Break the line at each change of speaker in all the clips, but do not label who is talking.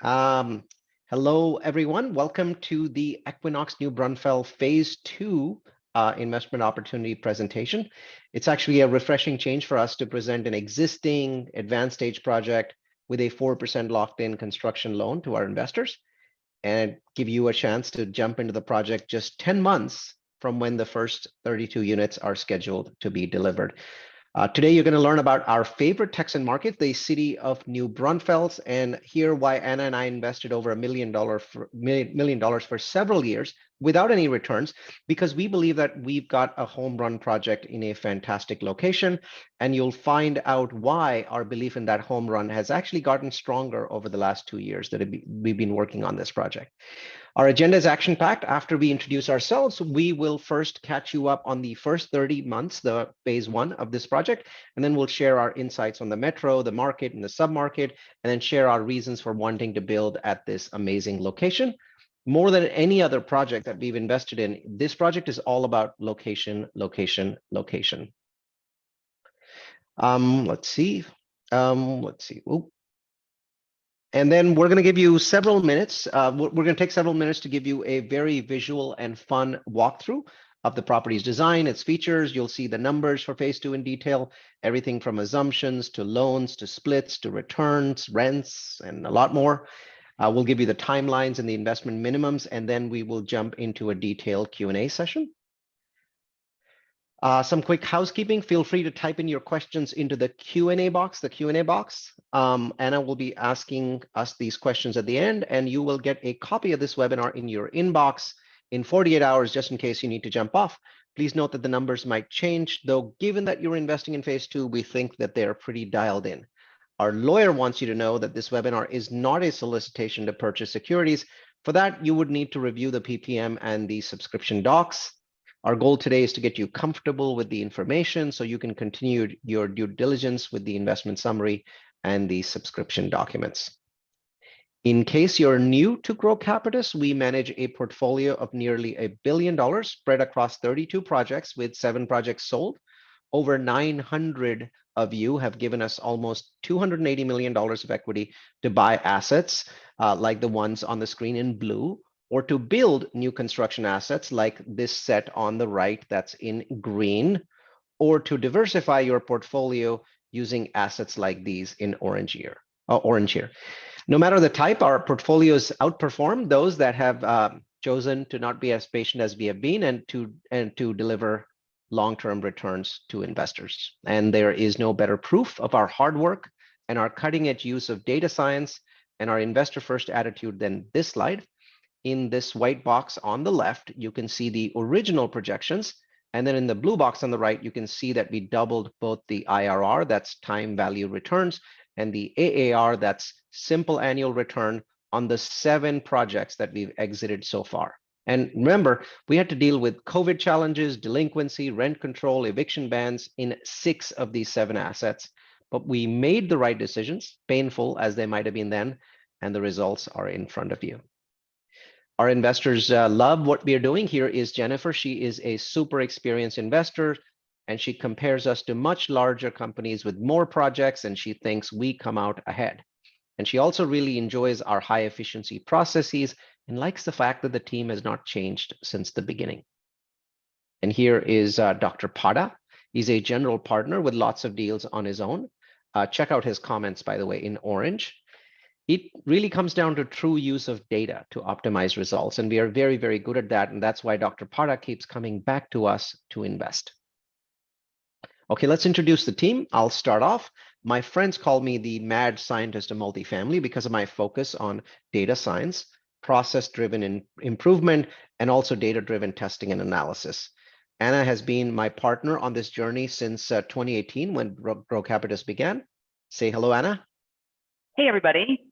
Um, Hello, everyone. Welcome to the Equinox New Braunfels Phase 2 investment opportunity presentation. It's actually a refreshing change for us to present an existing advanced stage project with a 4% locked-in construction loan to our investors and give you a chance to jump into the project just 10 months from when the first 32 units are scheduled to be delivered. Today, you're going to learn about our favorite Texan market, the city of New Braunfels, and hear why Anna and I invested over $1 million for several years without any returns, because we believe that we've got a home run project in a fantastic location, and you'll find out why our belief in that home run has actually gotten stronger over the last 2 years that we've been working on this project. Our agenda is action-packed. After we introduce ourselves, we will first catch you up on the first 30 months, the phase 1 of this project, and then we'll share our insights on the metro, the market, and the sub-market, and then share our reasons for wanting to build at this amazing location. More than any other project that we've invested in, this project is all about location, location, location. Let's see. Ooh. And then we're going to give you several minutes. We're going to take several minutes to give you a very visual and fun walkthrough of the property's design, its features. You'll see the numbers for phase 2 in detail, everything from assumptions to loans to splits to returns, rents, and a lot more. We'll give you the timelines and the investment minimums, and then we will jump into a detailed Q&A session. Some quick housekeeping. Feel free to type in your questions into the Q&A box, Anna will be asking us these questions at the end, and you will get a copy of this webinar in your inbox in 48 hours, just in case you need to jump off. Please note that the numbers might change, though given that you're investing in phase 2, we think that they're pretty dialed in. Our lawyer wants you to know that this webinar is not a solicitation to purchase securities. For that, you would need to review the PPM and the subscription docs. Our goal today is to get you comfortable with the information so you can continue your due diligence with the investment summary and the subscription documents. In case you're new to Grow Capitus, we manage a portfolio of nearly $1 billion spread across 32 projects with 7 projects sold. Over 900 of you have given us almost $280 million of equity to buy assets like the ones on the screen in blue, or to build new construction assets like this set on the right that's in green, or to diversify your portfolio using assets like these in orange here. No matter the type, our portfolios outperform those that have chosen to not be as patient as we have been and to deliver long-term returns to investors. And there is no better proof of our hard work and our cutting-edge use of data science and our investor-first attitude than this slide. In this white box on the left, you can see the original projections. And then in the blue box on the right, you can see that we doubled both the IRR, that's time value returns, and the AAR, that's simple annual return, on the 7 projects that we've exited so far. And remember, we had to deal with COVID challenges, delinquency, rent control, eviction bans in 6 of these 7 assets. But we made the right decisions, painful as they might have been then, and the results are in front of you. Our investors love what we are doing. Here is Jennifer. She is a super experienced investor, and she compares us to much larger companies with more projects, and she thinks we come out ahead. And she also really enjoys our high efficiency processes and likes the fact that the team has not changed since the beginning. And here is Dr. Pada. He's a general partner with lots of deals on his own. Check out his comments, by the way, in orange. It really comes down to true use of data to optimize results. And we are very, very good at that. And that's why Dr. Pada keeps coming back to us to invest. Okay, let's introduce the team. I'll start off. My friends call me the mad scientist of multifamily because of my focus on data science, process-driven improvement, and also data-driven testing and analysis. Anna has been my partner on this journey since 2018 when Grow Capitus began. Say hello, Anna.
Hey, everybody.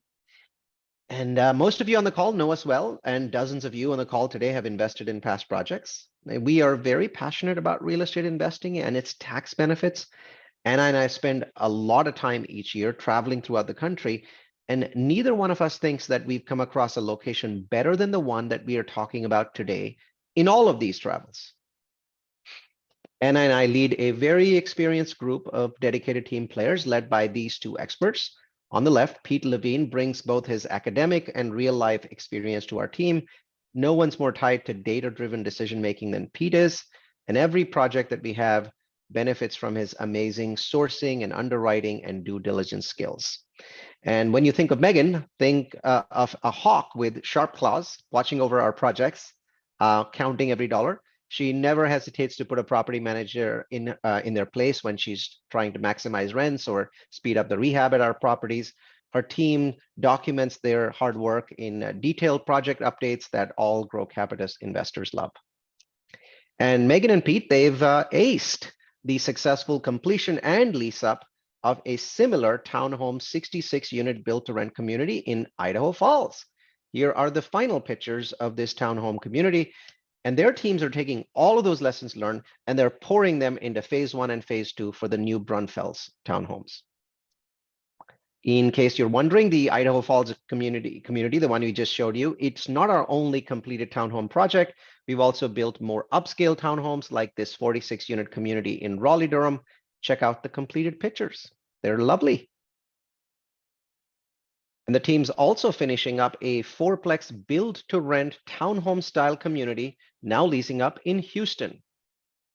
And most of you on the call know us well, and dozens of you on the call today have invested in past projects. We are very passionate about real estate investing and its tax benefits. Anna and I spend a lot of time each year traveling throughout the country, and neither one of us thinks that we've come across a location better than the one that we are talking about today in all of these travels. Anna and I lead a very experienced group of dedicated team players led by these 2 experts. On the left, Pete Levine brings both his academic and real life experience to our team. No one's more tied to data-driven decision-making than Pete is, and every project that we have benefits from his amazing sourcing and underwriting and due diligence skills. And when you think of Megan, think of a hawk with sharp claws watching over our projects, counting every dollar. She never hesitates to put a property manager in their place when she's trying to maximize rents or speed up the rehab at our properties. Her team documents their hard work in detailed project updates that all Grow Capitalist investors love. And Megan and Pete, they've aced the successful completion and lease up of a similar townhome 66 unit built to rent community in Idaho Falls. Here are the final pictures of this townhome community, and their teams are taking all of those lessons learned and they're pouring them into phase 1 and phase 2 for the New Braunfels townhomes. In case you're wondering, the Idaho Falls community, the one we just showed you, it's not our only completed townhome project. We've also built more upscale townhomes like this 46 unit community in Raleigh, Durham. Check out the completed pictures. They're lovely. And the team's also finishing up a 4-plex build to rent townhome style community, now leasing up in Houston.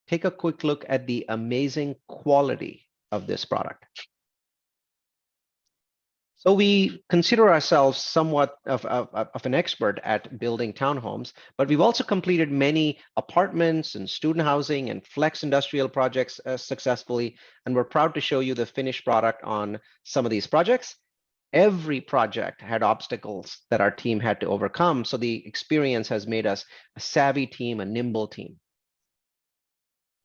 Take a quick look at the amazing quality of this product. So we consider ourselves somewhat of an expert at building townhomes, but we've also completed many apartments and student housing and flex industrial projects successfully, and we're proud to show you the finished product on some of these projects. Every project had obstacles that our team had to overcome, so the experience has made us a savvy team, a nimble team.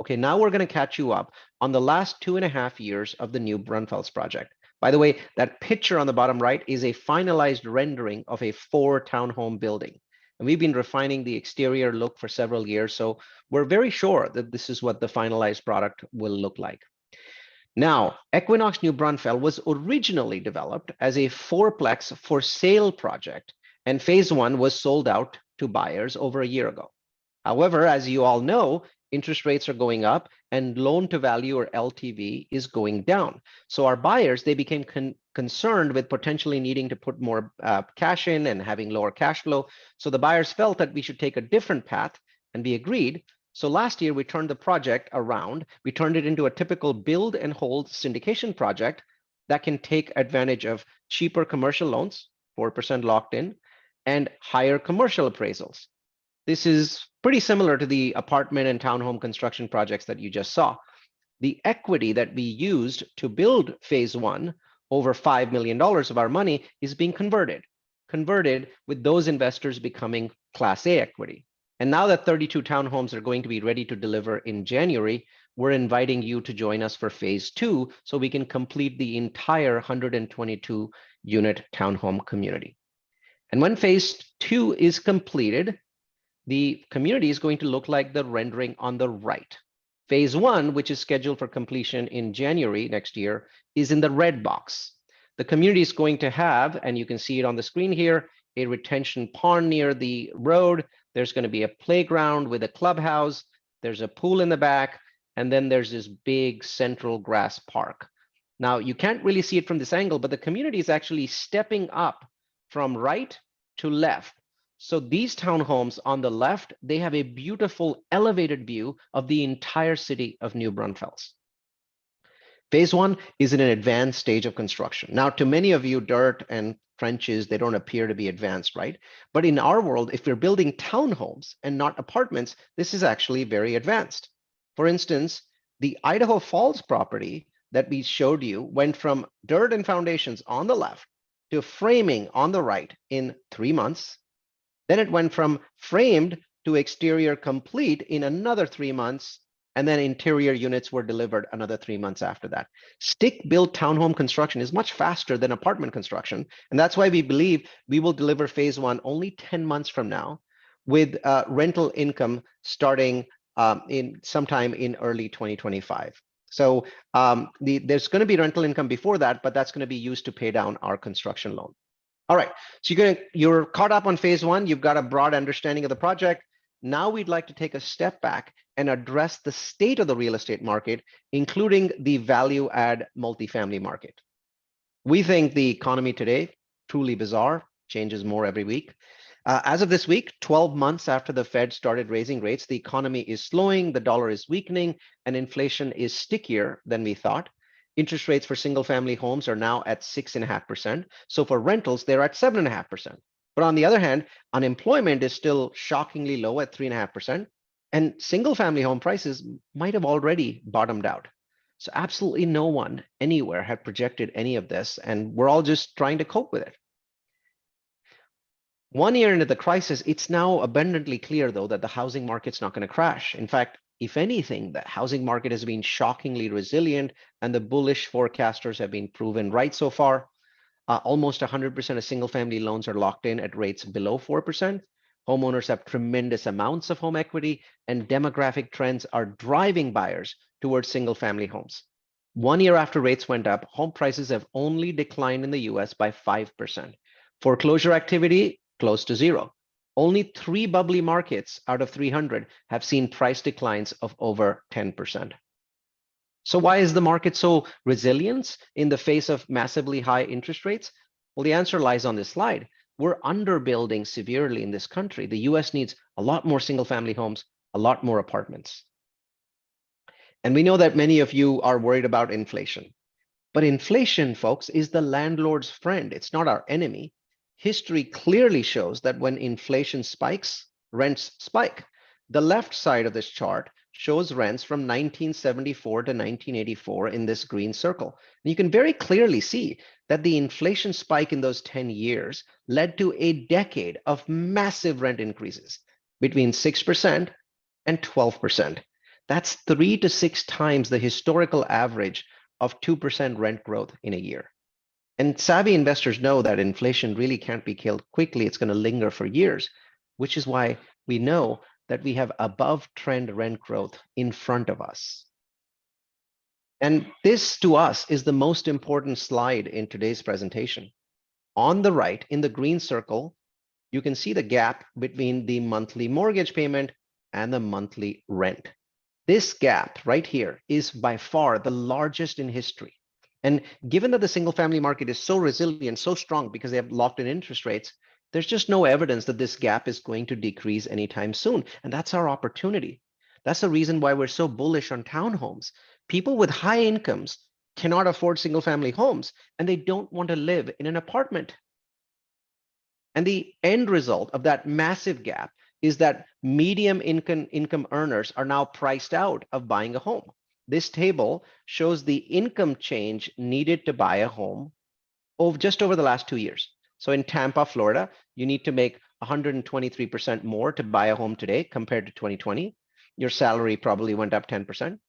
Okay, now we're going to catch you up on the last 2.5 years of the New Braunfels project. By the way, that picture on the bottom right is a finalized rendering of a 4-townhome building. And we've been refining the exterior look for several years, so we're very sure that this is what the finalized product will look like. Now, Equinox New Braunfels was originally developed as a 4-plex for sale project, and phase 1 was sold out to buyers over a year ago. However, as you all know, interest rates are going up and loan to value, or LTV, is going down. So our buyers, they became concerned with potentially needing to put more cash in and having lower cash flow. So the buyers felt that we should take a different path, and we agreed. So last year we turned the project around. We turned it into a typical build and hold syndication project that can take advantage of cheaper commercial loans, 4% locked in, and higher commercial appraisals. This is pretty similar to the apartment and townhome construction projects that you just saw. The equity that we used to build phase 1, over $5 million of our money, is being converted with those investors becoming Class A equity. And now that 32 townhomes are going to be ready to deliver in January, we're inviting you to join us for phase 2 so we can complete the entire 122 unit townhome community. And when phase 2 is completed, the community is going to look like the rendering on the right. Phase 1, which is scheduled for completion in January next year, is in the red box. The community is going to have, and you can see it on the screen here, a retention pond near the road. There's going to be a playground with a clubhouse. There's a pool in the back, and then there's this big central grass park. Now, you can't really see it from this angle, but the community is actually stepping up from right to left. So these townhomes on the left, they have a beautiful elevated view of the entire city of New Braunfels. Phase 1 is in an advanced stage of construction. Now, to many of you, dirt and trenches, they don't appear to be advanced, right? But in our world, if we're building townhomes and not apartments, this is actually very advanced. For instance, the Idaho Falls property that we showed you went from dirt and foundations on the left to framing on the right in 3 months. Then it went from framed to exterior complete in another 3 months, and then interior units were delivered another 3 months after that. Stick-built townhome construction is much faster than apartment construction, and that's why we believe we will deliver phase 1 only 10 months from now, with rental income starting in sometime in early 2025. So there's going to be rental income before that, but that's going to be used to pay down our construction loan. All right, so you're caught up on phase 1. You've got a broad understanding of the project. Now we'd like to take a step back and address the state of the real estate market, including the value add multifamily market. We think the economy today, truly bizarre, changes more every week. As of this week, 12 months after the Fed started raising rates, the economy is slowing, the dollar is weakening, and inflation is stickier than we thought. Interest rates for single family homes are now at 6.5%. So for rentals, they're at 7.5%. But on the other hand, unemployment is still shockingly low at 3.5%. And single family home prices might have already bottomed out. So absolutely no one anywhere had projected any of this, and we're all just trying to cope with it. 1 year into the crisis, it's now abundantly clear, though, that the housing market's not going to crash. In fact, if anything, the housing market has been shockingly resilient, and the bullish forecasters have been proven right so far. Almost 100% of single-family loans are locked in at rates below 4%. Homeowners have tremendous amounts of home equity, and demographic trends are driving buyers towards single-family homes. 1 year after rates went up, home prices have only declined in the US by 5%. Foreclosure activity, close to zero. Only 3 bubbly markets out of 300 have seen price declines of over 10%. So why is the market so resilient in the face of massively high interest rates? Well, the answer lies on this slide. We're underbuilding severely in this country. The US needs a lot more single-family homes, a lot more apartments. And we know that many of you are worried about inflation. But inflation, folks, is the landlord's friend. It's not our enemy. History clearly shows that when inflation spikes, rents spike. The left side of this chart shows rents from 1974 to 1984 in this green circle. And you can very clearly see that the inflation spike in those 10 years led to a decade of massive rent increases between 6% and 12%. That's 3 to 6 times the historical average of 2% rent growth in a year. And savvy investors know that inflation really can't be killed quickly. It's going to linger for years, which is why we know that we have above trend rent growth in front of us. And this to us is the most important slide in today's presentation. On the right, in the green circle, you can see the gap between the monthly mortgage payment and the monthly rent. This gap right here is by far the largest in history. And given that the single family market is so resilient, so strong because they have locked in interest rates, there's just no evidence that this gap is going to decrease anytime soon. And that's our opportunity. That's the reason why we're so bullish on townhomes. People with high incomes cannot afford single family homes, and they don't want to live in an apartment. And the end result of that massive gap is that medium income earners are now priced out of buying a home. This table shows the income change needed to buy a home just over the last 2 years. So in Tampa, Florida, you need to make 123% more to buy a home today compared to 2020. Your salary probably went up 10%.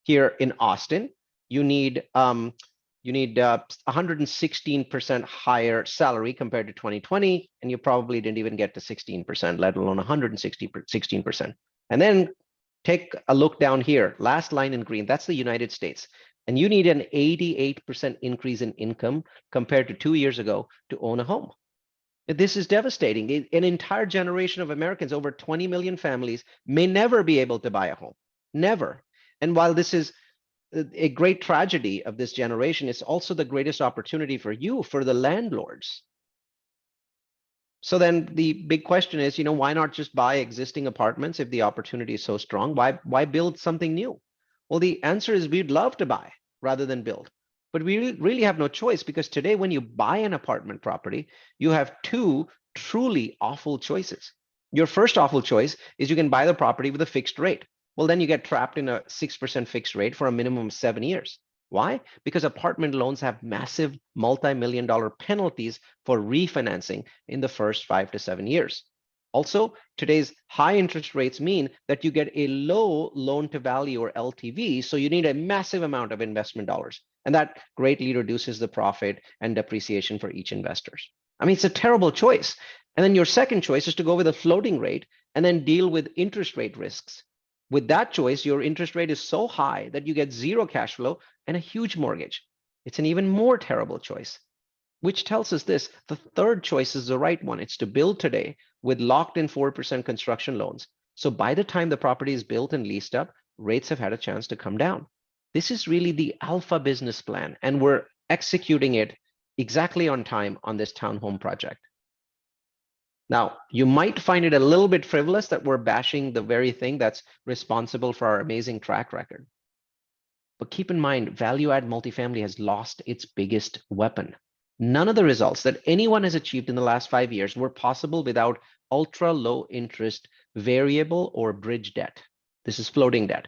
Here in Austin, you need 116% higher salary compared to 2020, and you probably didn't even get to 16%, let alone 16%. And then take a look down here, last line in green, that's the United States. And you need an 88% increase in income compared to 2 years ago to own a home. This is devastating. An entire generation of Americans, over 20 million families, may never be able to buy a home, never. And while this is a great tragedy of this generation, it's also the greatest opportunity for you, for the landlords. So then the big question is, why not just buy existing apartments if the opportunity is so strong? Why build something new? Well, the answer is we'd love to buy rather than build. But we really have no choice, because today when you buy an apartment property, you have two truly awful choices. Your first awful choice is you can buy the property with a fixed rate. Well, then you get trapped in a 6% fixed rate for a minimum of 7 years. Why? Because apartment loans have massive multi-million-dollar penalties for refinancing in the first 5 to 7 years. Also, today's high interest rates mean that you get a low loan to value, or LTV, so you need a massive amount of investment dollars. And that greatly reduces the profit and depreciation for each investor. I mean, it's a terrible choice. And then your second choice is to go with a floating rate and then deal with interest rate risks. With that choice, your interest rate is so high that you get zero cash flow and a huge mortgage. It's an even more terrible choice, which tells us this: the third choice is the right one. It's to build today with locked in 4% construction loans. So by the time the property is built and leased up, rates have had a chance to come down. This is really the alpha business plan, and we're executing it exactly on time on this townhome project. Now, you might find it a little bit frivolous that we're bashing the very thing that's responsible for our amazing track record. But keep in mind, value add multifamily has lost its biggest weapon. None of the results that anyone has achieved in the last 5 years were possible without ultra low interest variable or bridge debt. This is floating debt.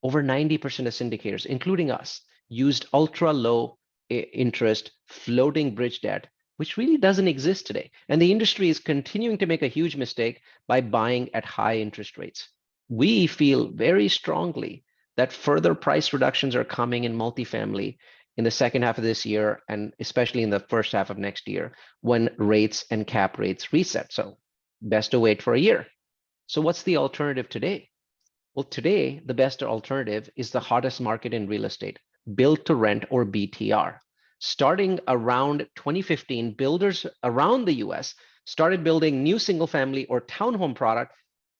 Over 90% of syndicators, including us, used ultra low interest floating bridge debt, which really doesn't exist today. And the industry is continuing to make a huge mistake by buying at high interest rates. We feel very strongly that further price reductions are coming in multifamily in the second half of this year, and especially in the first half of next year when rates and cap rates reset. So best to wait for a year. So what's the alternative today? Well, today, the best alternative is the hottest market in real estate, build to rent or BTR. Starting around 2015, builders around the US started building new single family or townhome product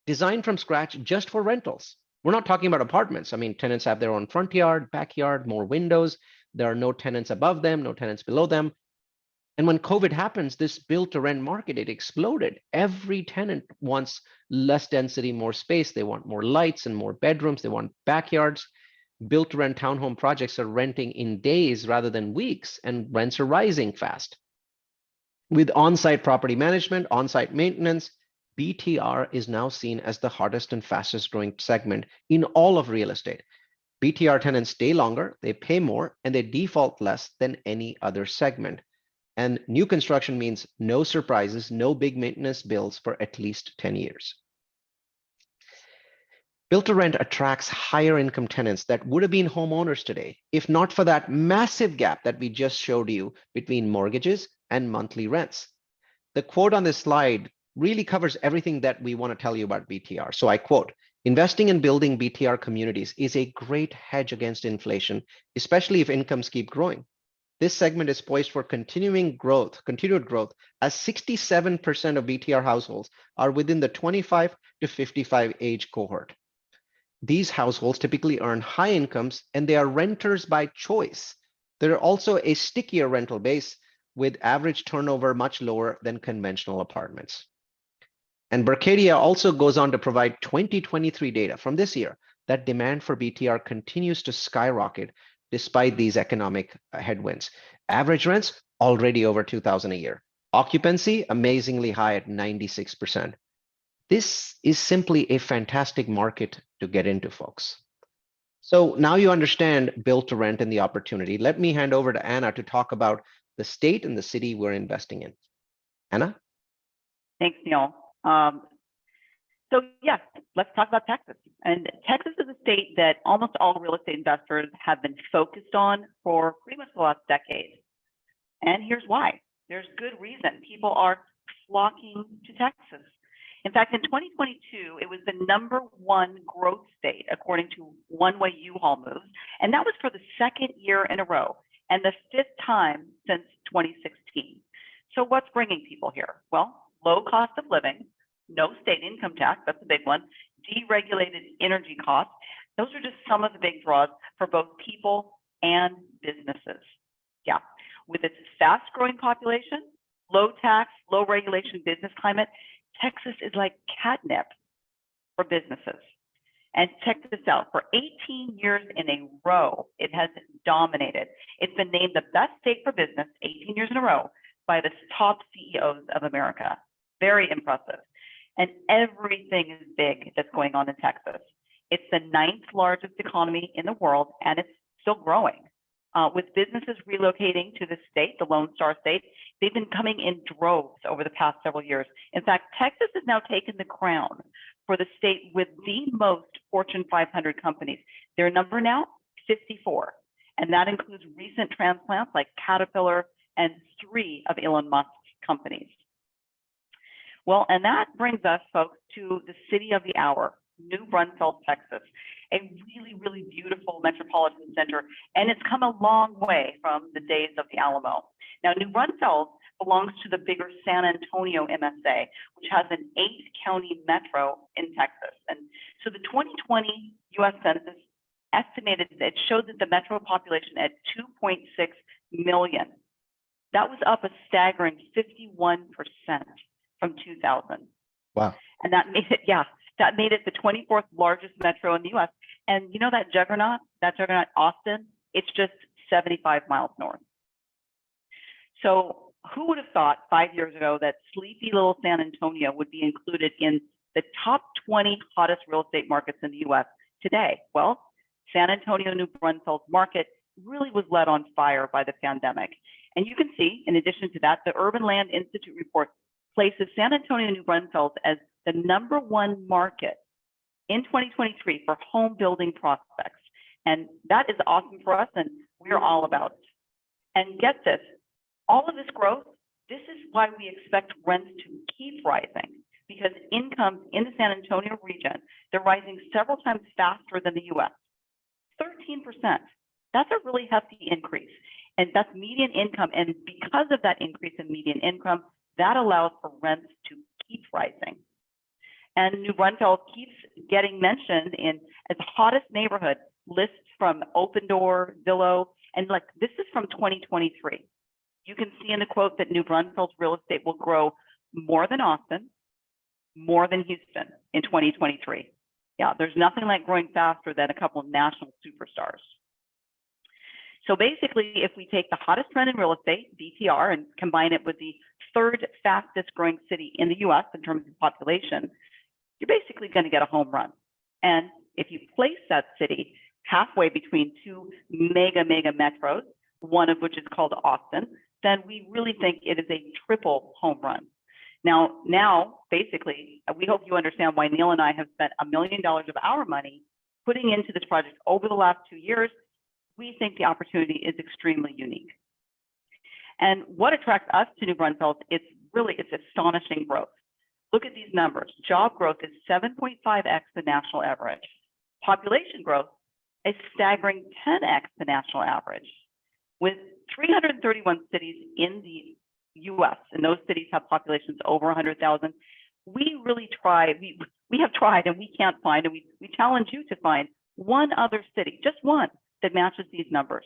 designed from scratch just for rentals. We're not talking about apartments. I mean, tenants have their own front yard, backyard, more windows. There are no tenants above them, no tenants below them. And when COVID happens, this build to rent market, it exploded. Every tenant wants less density, more space. They want more lights and more bedrooms. They want backyards. Build to rent townhome projects are renting in days rather than weeks, and rents are rising fast. With on-site property management, on-site maintenance, BTR is now seen as the hardest and fastest growing segment in all of real estate. BTR tenants stay longer, they pay more, and they default less than any other segment. And new construction means no surprises, no big maintenance bills for at least 10 years. Build to rent attracts higher income tenants that would have been homeowners today, if not for that massive gap that we just showed you between mortgages and monthly rents. The quote on this slide really covers everything that we want to tell you about BTR. So I quote, investing in building BTR communities is a great hedge against inflation, especially if incomes keep growing. This segment is poised for continued growth, as 67% of BTR households are within the 25 to 55 age cohort. These households typically earn high incomes and they are renters by choice. They're also a stickier rental base with average turnover much lower than conventional apartments. And Berkadia also goes on to provide 2023 data from this year that demand for BTR continues to skyrocket despite these economic headwinds. Average rents already over $2,000 a year. Occupancy amazingly high at 96%. This is simply a fantastic market to get into, folks. So now you understand build to rent and the opportunity. Let me hand over to Anna to talk about the state and the city we're investing in. Anna?
Thanks, Neil. So yes, let's talk about Texas. And Texas is a state that almost all real estate investors have been focused on for pretty much the last decade. And here's why. There's good reason. People are flocking to Texas. In fact, in 2022, it was the #1 growth state, according to one-way U-Haul moves. And that was for the second year in a row and the 5th time since 2016. So what's bringing people here? Well, low cost of living, no state income tax, that's a big one, deregulated energy costs. Those are just some of the big draws for both people and businesses. Yeah, with its fast growing population, low tax, low regulation business climate, Texas is like catnip for businesses. And check this out, for 18 years in a row, it has dominated. It's been named the best state for business 18 years in a row by the top CEOs of America. Very impressive. And everything is big that's going on in Texas. It's the 9th largest economy in the world, and it's still growing. With businesses relocating to the state, the Lone Star State, they've been coming in droves over the past several years. In fact, Texas has now taken the crown for the state with the most Fortune 500 companies. Their number now, 54. And that includes recent transplants like Caterpillar and 3 of Elon Musk's companies. Well, and that brings us, folks, to the city of the hour, New Braunfels, Texas, a really, really beautiful metropolitan center, and it's come a long way from the days of the Alamo. Now, New Braunfels belongs to the bigger San Antonio MSA, which has an 8-county metro in Texas. And so the 2020 U.S. Census estimated that it showed that the metro population at 2.6 million. That was up a staggering 51% from 2000.
Wow.
And that made it, yeah, that made it the 24th largest metro in the US. And you know that juggernaut, Austin, it's just 75 miles north. So who would have thought 5 years ago that sleepy little San Antonio would be included in the top 20 hottest real estate markets in the US today? Well, San Antonio, New Braunfels market really was led on fire by the pandemic. And you can see, in addition to that, the Urban Land Institute report places San Antonio, New Braunfels as the #1 market in 2023 for home building prospects. And that is awesome for us, and we're all about it. And get this, all of this growth, this is why we expect rents to keep rising, because incomes in the San Antonio region, they're rising several times faster than the US. 13%. That's a really hefty increase. And that's median income. And because of that increase in median income, that allows for rents to keep rising. And New Braunfels keeps getting mentioned as the hottest neighborhood, lists from Open Door, Zillow, and like this is from 2023. You can see in the quote that New Braunfels real estate will grow more than Austin, more than Houston in 2023. Yeah, there's nothing like growing faster than a couple of national superstars. So basically, if we take the hottest trend in real estate, BTR, and combine it with the third fastest growing city in the US in terms of population, you're basically going to get a home run. And if you place that city halfway between two mega metros, one of which is called Austin, then we really think it is a triple home run. Now, basically, we hope you understand why Neil and I have spent $1 million of our money putting into this project over the last 2 years. We think the opportunity is extremely unique. And what attracts us to New Braunfels, it's astonishing growth. Look at these numbers. Job growth is 7.5x the national average. Population growth, a staggering 10x the national average. With 331 cities in the US, and those cities have populations over 100,000, we really try, we have tried and we can't find, and we challenge you to find one other city, just one, that matches these numbers.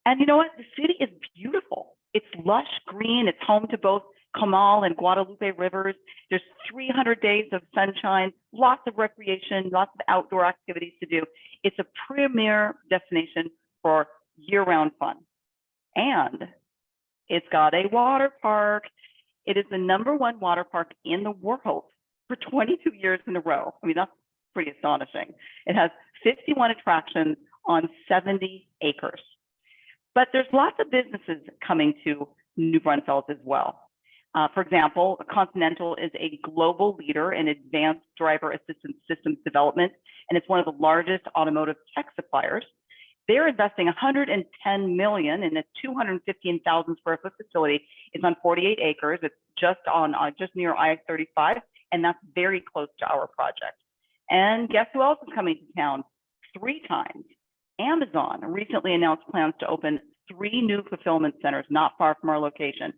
And you know what? The city is beautiful. It's lush green. It's home to both Comal and Guadalupe rivers. There's 300 days of sunshine, lots of recreation, lots of outdoor activities to do. It's a premier destination for year-round fun. And it's got a water park. It is the #1 water park in the world for 22 years in a row. I mean, that's pretty astonishing. It has 51 attractions on 70 acres. But there's lots of businesses coming to New Braunfels as well. For example, Continental is a global leader in advanced driver assistance systems development, and it's one of the largest automotive tech suppliers. They're investing $110 million in a 215,000 square foot facility. It's on 48 acres. It's just near I-35, and that's very close to our project. And guess who else is coming to town 3 times? Amazon recently announced plans to open 3 new fulfillment centers not far from our location.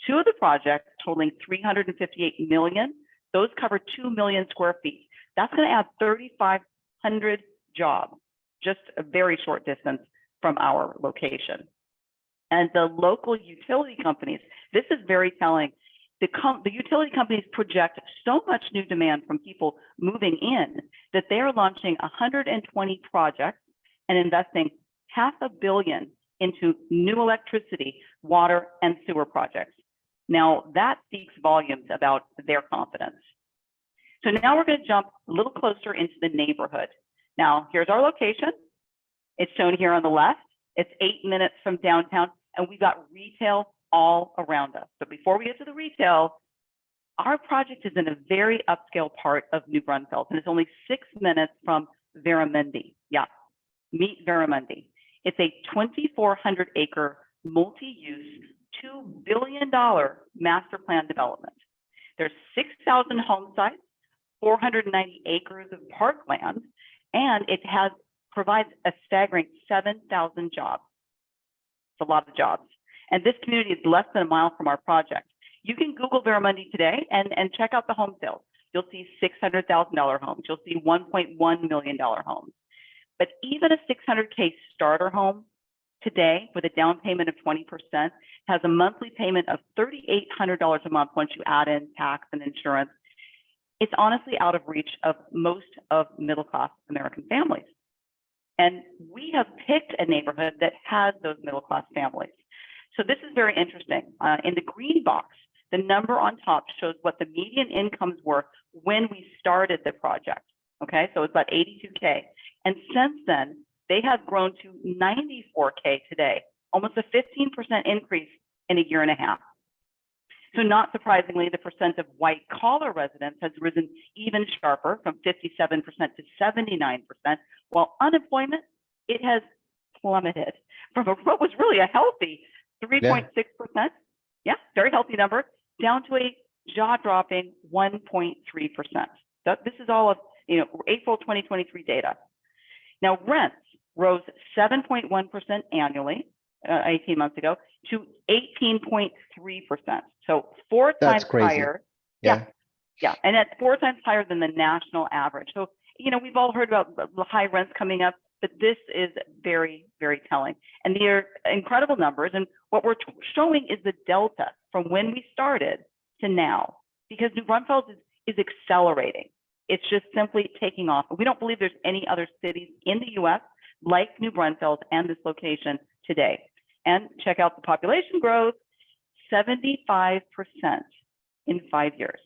2 of the projects totaling $358 million, those cover 2 million square feet. That's going to add 3,500 jobs, just a very short distance from our location. And the local utility companies, this is very telling. The utility companies project so much new demand from people moving in that they are launching 120 projects and investing $500 million into new electricity, water, and sewer projects. Now, that speaks volumes about their confidence. So now we're going to jump a little closer into the neighborhood. Now, here's our location. It's shown here on the left. It's 8 minutes from downtown, and we've got retail all around us. But before we get to the retail, our project is in a very upscale part of New Braunfels, and it's only 6 minutes from Veramundi. Yeah, meet Veramundi. It's a 2,400 acre multi-use $2 billion master plan development. There's 6,000 home sites, 490 acres of parkland, and it provides a staggering 7,000 jobs. It's a lot of jobs. And this community is less than a mile from our project. You can Google Veramundi today and check out the home sales. You'll see $600,000 homes. You'll see $1.1 million homes. But even a $600K starter home today with a down payment of 20%, has a monthly payment of $3,800 a month once you add in tax and insurance. It's honestly out of reach of most of middle-class American families. And we have picked a neighborhood that has those middle-class families. So this is very interesting. In the green box, the number on top shows what the median incomes were when we started the project. Okay, so it's about 82K. And since then, they have grown to 94K today, almost a 15% increase in a year and a half. So not surprisingly, the percent of white collar residents has risen even sharper from 57% to 79%, while unemployment, it has plummeted from what was really a healthy 3.6%. Yeah, very healthy number, down to a jaw-dropping 1.3%. This is all of April 2023 data. Now, rents rose 7.1% annually 18 months ago to 18.3%. So four times higher. Yeah, and that's 4 times higher than the national average. So, we've all heard about the high rents coming up, but this is very, very telling. And they're incredible numbers. And what we're showing is the delta from when we started to now, because New Braunfels is accelerating. It's just simply taking off. We don't believe there's any other cities in the US like New Braunfels and this location today. And check out the population growth, 75% in 5 years.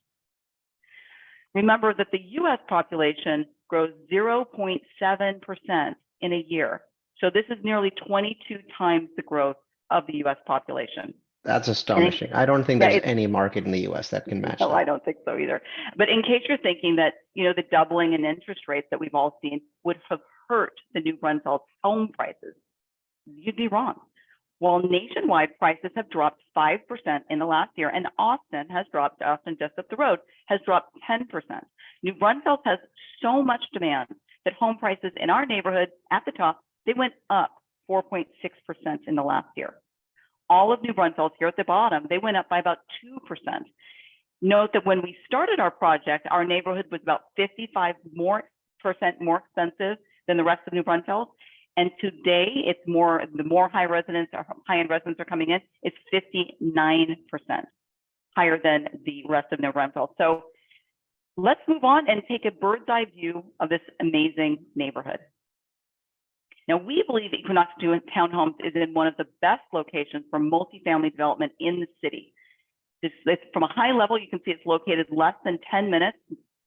Remember that the US population grows 0.7% in a year. So this is nearly 22 times the growth of the US population.
That's astonishing. I don't think there's any market in the US that can match that.
No, I don't think so either. But in case you're thinking that, the doubling in interest rates that we've all seen would have hurt the New Braunfels home prices, you'd be wrong. While nationwide prices have dropped 5% in the last year, and Austin just up the road, has dropped 10%. New Braunfels has so much demand that home prices in our neighborhood at the top, they went up 4.6% in the last year. All of New Braunfels here at the bottom, they went up by about 2%. Note that when we started our project, our neighborhood was about 55% more expensive than the rest of New Braunfels. And today, it's the more high-end residents are coming in, it's 59% higher than the rest of New Braunfels. So let's move on and take a bird's eye view of this amazing neighborhood. Now, we believe Equinox New Townhomes is in one of the best locations for multifamily development in the city. It's from a high level, you can see it's located less than 10 minutes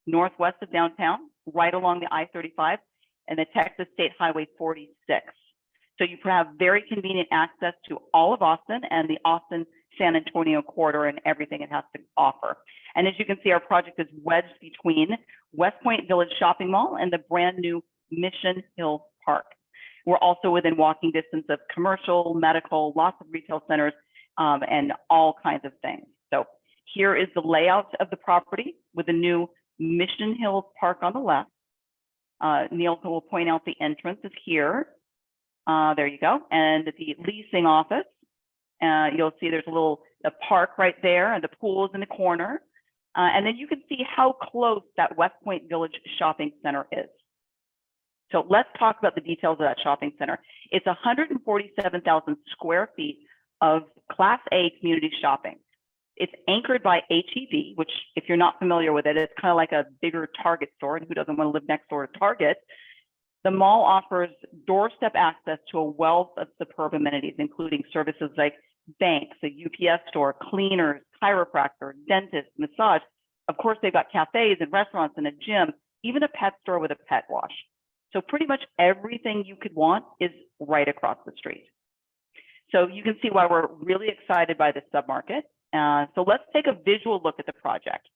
northwest of downtown, right along the I-35 and the Texas State Highway 46. So you have very convenient access to all of Austin and the Austin-San Antonio corridor and everything it has to offer. And as you can see, our project is wedged between West Point Village Shopping Mall and the brand new Mission Hill Park. We're also within walking distance of commercial, medical, lots of retail centers, and all kinds of things. So here is the layout of the property with the new Mission Hill Park on the left. Neil will point out the entrance is here. There you go. And the leasing office, you'll see there's a park right there and the pool is in the corner. And then you can see how close that West Point Village Shopping Center is. So let's talk about the details of that shopping center. It's 147,000 square feet of Class A community shopping. It's anchored by H-E-B, which if you're not familiar with it, it's kind of like a bigger Target store, and who doesn't want to live next door to Target? The mall offers doorstep access to a wealth of superb amenities, including services like banks, a UPS store, cleaners, chiropractor, dentist, massage. Of course, they've got cafes and restaurants and a gym, even a pet store with a pet wash. So pretty much everything you could want is right across the street. So you can see why we're really excited by this submarket. So let's take a visual look at the project.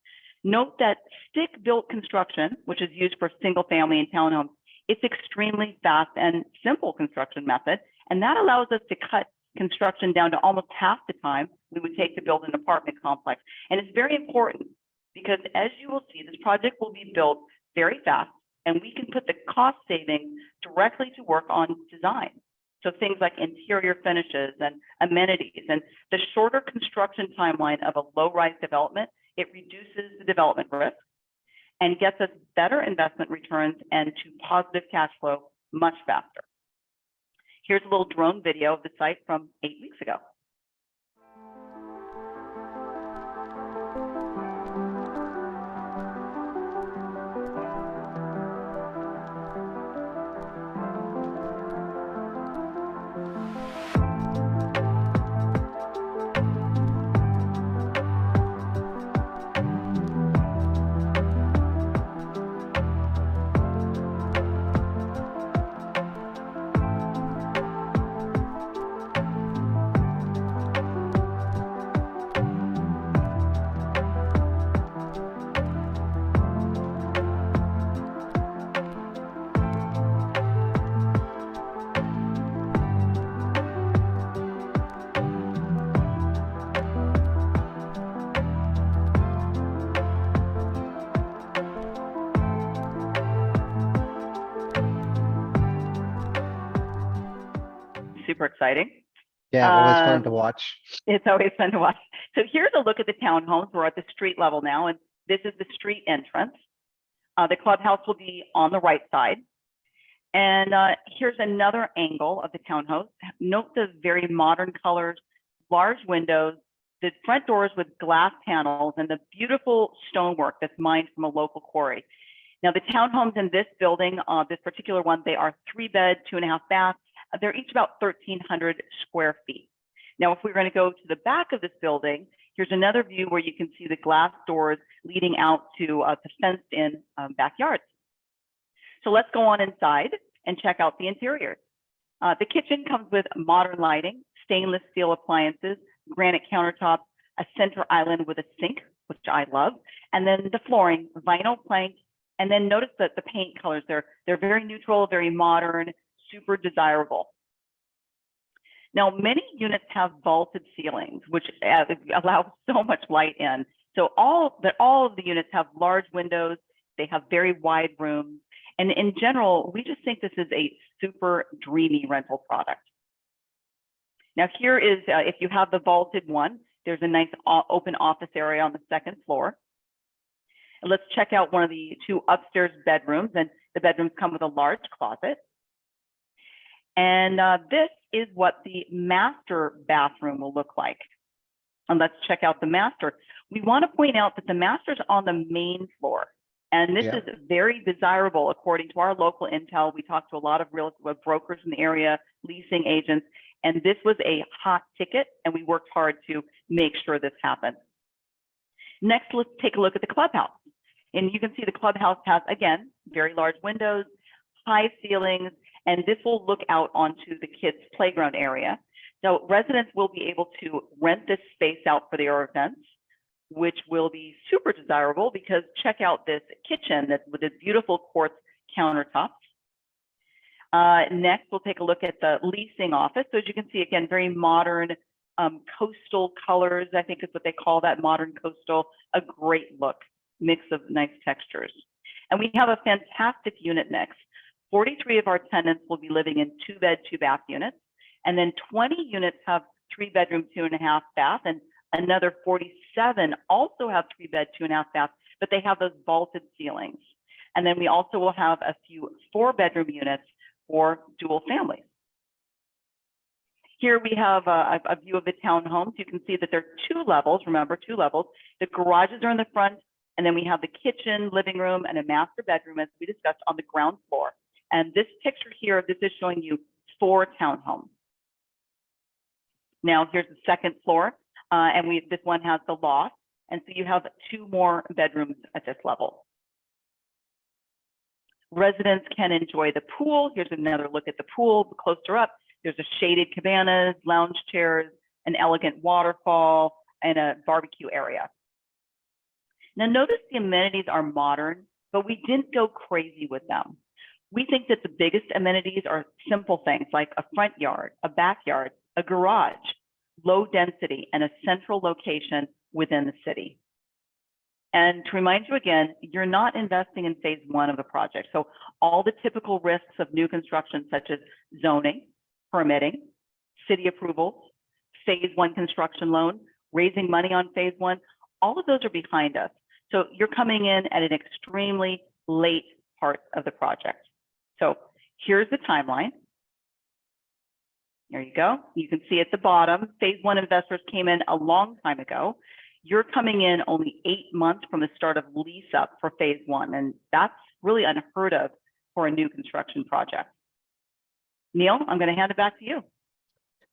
Note that stick-built construction, which is used for single family and townhomes, it's extremely fast and simple construction method. And that allows us to cut construction down to almost half the time we would take to build an apartment complex. And it's very important because as you will see, this project will be built very fast and we can put the cost savings directly to work on design. So things like interior finishes and amenities, and the shorter construction timeline of a low-rise development, it reduces the development risk and gets us better investment returns and to positive cash flow much faster. Here's a little drone video of the site from 8 weeks ago. Super exciting.
Yeah, always fun to watch.
It's always fun to watch. So here's a look at the townhomes. We're at the street level now, and this is the street entrance. The clubhouse will be on the right side. And here's another angle of the townhouse. Note the very modern colors, large windows, the front doors with glass panels, and the beautiful stonework that's mined from a local quarry. Now, the townhomes in this building, this particular one, they are 3-bed, 2.5 bath. They're each about 1,300 square feet. Now, if we're going to go to the back of this building, here's another view where you can see the glass doors leading out to the fenced-in backyards. So let's go on inside and check out the interiors. The kitchen comes with modern lighting, stainless steel appliances, granite countertops, a center island with a sink, which I love, and then the flooring, vinyl plank, and then notice that the paint colors, they're very neutral, very modern, super desirable. Now, many units have vaulted ceilings, which allow so much light in. So all of the units have large windows, they have very wide rooms, and in general, we just think this is a super dreamy rental product. Now, here is, if you have the vaulted one, there's a nice open office area on the second floor. And let's check out one of the 2 upstairs bedrooms, and the bedrooms come with a large closet. And this is what the master bathroom will look like. And let's check out the master. We want to point out that the master's on the main floor. And this is very desirable according to our local intel. We talked to a lot of real brokers in the area, leasing agents, and this was a hot ticket, and we worked hard to make sure this happened. Next, let's take a look at the clubhouse. And you can see the clubhouse has, again, very large windows, high ceilings, and this will look out onto the kids' playground area. So residents will be able to rent this space out for their events, which will be super desirable because check out this kitchen with its beautiful quartz countertops. Next, we'll take a look at the leasing office. So as you can see, again, very modern coastal colors, I think is what they call that, modern coastal, a great look, mix of nice textures. And we have a fantastic unit mix. 43 of our tenants will be living in 2-bed, 2-bath units, and then 20 units have 3-bedroom, 2.5 bath, and another 47 also have 3-bed, 2.5 bath, but they have those vaulted ceilings. And then we also will have a few 4-bedroom units for dual families. Here we have a view of the townhomes. You can see that there are 2 levels, remember, 2 levels. The garages are in the front, and then we have the kitchen, living room, and a master bedroom, as we discussed, on the ground floor. And this picture here, this is showing you 4 townhomes. Now, here's the second floor, and this one has the loft, and so you have 2 more bedrooms at this level. Residents can enjoy the pool. Here's another look at the pool closer up. There's a shaded cabanas, lounge chairs, an elegant waterfall, and a barbecue area. Now, notice the amenities are modern, but we didn't go crazy with them. We think that the biggest amenities are simple things like a front yard, a backyard, a garage, low density, and a central location within the city. And to remind you again, you're not investing in phase 1 of the project. So all the typical risks of new construction, such as zoning, permitting, city approvals, phase 1 construction loan, raising money on phase 1, all of those are behind us. So you're coming in at an extremely late part of the project. So here's the timeline. There you go. You can see at the bottom, phase one investors came in a long time ago. You're coming in only 8 months from the start of lease up for phase one, and that's really unheard of for a new construction project. Neil, I'm going to hand it back to you.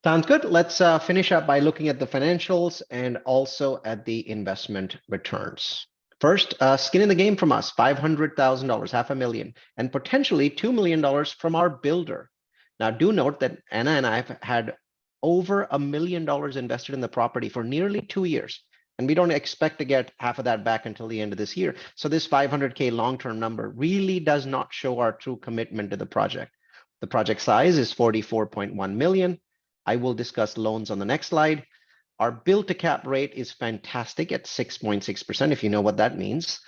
Sounds good. Let's finish up by looking at the financials and also at the investment returns. First, skin in the game from us, $500,000, $500,000, and potentially $2 million from our builder. Now, do note that Anna and I have had over $1 million invested in the property for nearly 2 years, and we don't expect to get half of that back until the end of this year. So this 500K long-term number really does not show our true commitment to the project. The project size is 44.1 million. I will discuss loans on the next slide. Our build to cap rate is fantastic at 6.6%, if you know what that means.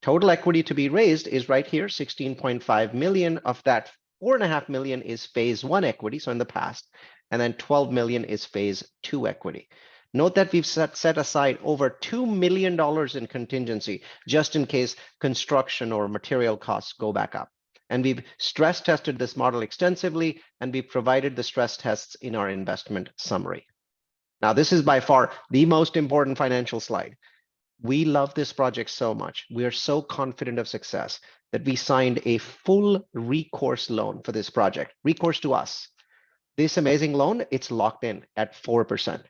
Total equity to be raised is right here, 16.5 million. Of that, 4.5 million is phase one equity, so in the past, and then 12 million is phase two equity. Note that we've set aside over $2 million in contingency, just in case construction or material costs go back up. And we've stress tested this model extensively, and we provided the stress tests in our investment summary. Now, this is by far the most important financial slide. We love this project so much. We are so confident of success that we signed a full recourse loan for this project, recourse to us. This amazing loan, it's locked in at 4%,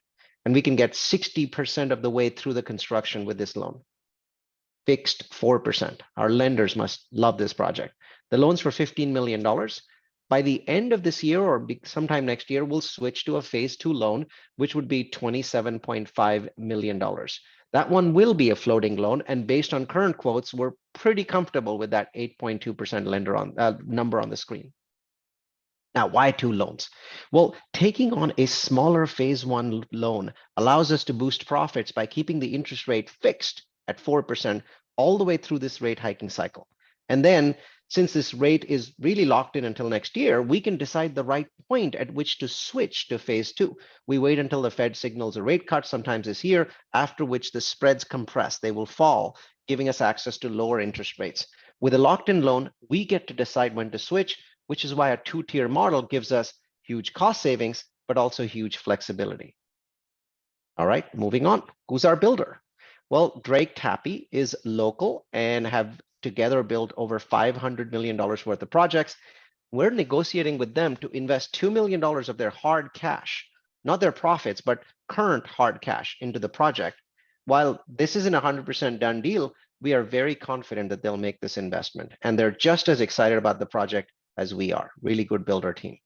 and we can get 60% of the way through the construction with this loan. Fixed 4%. Our lenders must love this project. The loan's for $15 million. By the end of this year or sometime next year, we'll switch to a phase two loan, which would be $27.5 million. That one will be a floating loan, and based on current quotes, we're pretty comfortable with that 8.2% lender on number on the screen. Now, why two loans? Well, taking on a smaller phase one loan allows us to boost profits by keeping the interest rate fixed at 4% all the way through this rate hiking cycle. And then, since this rate is really locked in until next year, we can decide the right point at which to switch to phase two. We wait until the Fed signals a rate cut sometimes this year, after which the spreads compress. They will fall, giving us access to lower interest rates. With a locked-in loan, we get to decide when to switch, which is why a two-tier model gives us huge cost savings, but also huge flexibility. All right, moving on. Who's our builder? Well, Drake Tappy is local and have together built over $500 million worth of projects. We're negotiating with them to invest $2 million of their hard cash, not their profits, but current hard cash into the project. While this isn't a 100% done deal, we are very confident that they'll make this investment, and they're just as excited about the project as we are. Really good builder team.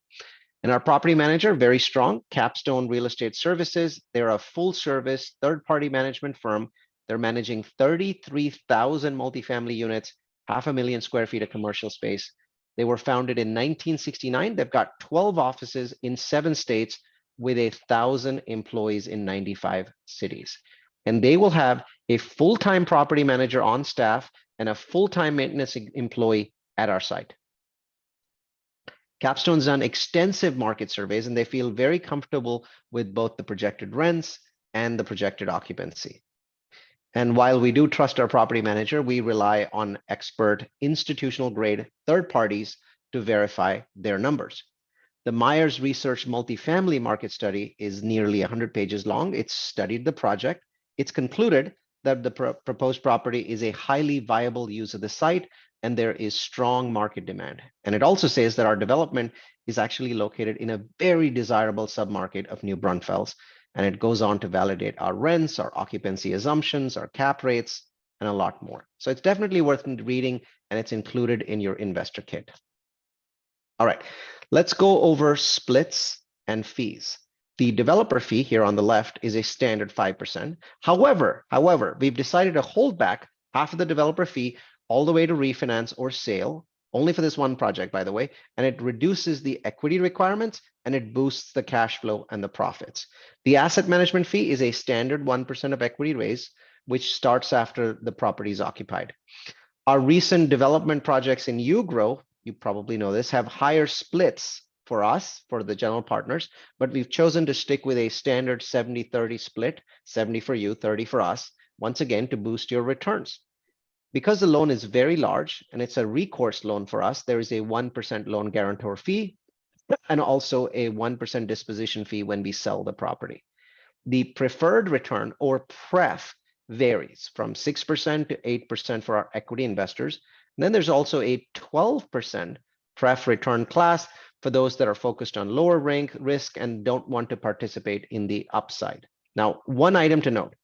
And our property manager, very strong, Capstone Real Estate Services. They're a full service third-party management firm. They're managing 33,000 multifamily units, 500,000 square feet of commercial space. They were founded in 1969. They've got 12 offices in 7 states with 1,000 employees in 95 cities. And they will have a full-time property manager on staff and a full-time maintenance employee at our site. Capstone's done extensive market surveys, and they feel very comfortable with both the projected rents and the projected occupancy. And while we do trust our property manager, we rely on expert institutional grade third parties to verify their numbers. The Myers Research multifamily market study is nearly 100 pages long. It's studied the project. It's concluded that the proposed property is a highly viable use of the site, and there is strong market demand. And it also says that our development is actually located in a very desirable submarket of New Braunfels. And it goes on to validate our rents, our occupancy assumptions, our cap rates, and a lot more. So it's definitely worth reading, and it's included in your investor kit. All right, let's go over splits and fees. The developer fee here on the left is a standard 5%. However, we've decided to hold back half of the developer fee all the way to refinance or sale, only for this one project, by the way, and it reduces the equity requirements and it boosts the cash flow and the profits. The asset management fee is a standard 1% of equity raise, which starts after the property is occupied. Our recent development projects in UGRO, you probably know this, have higher splits for us, for the general partners, but we've chosen to stick with a standard 70-30 split, 70 for you, 30 for us, once again, to boost your returns. Because the loan is very large and it's a recourse loan for us, there is a 1% loan guarantor fee. and also a 1% disposition fee when we sell the property. The preferred return, or pref, varies from 6% to 8% for our equity investors. And then there's also a 12% pref return class for those that are focused on lower risk and don't want to participate in the upside. Now, one item to note: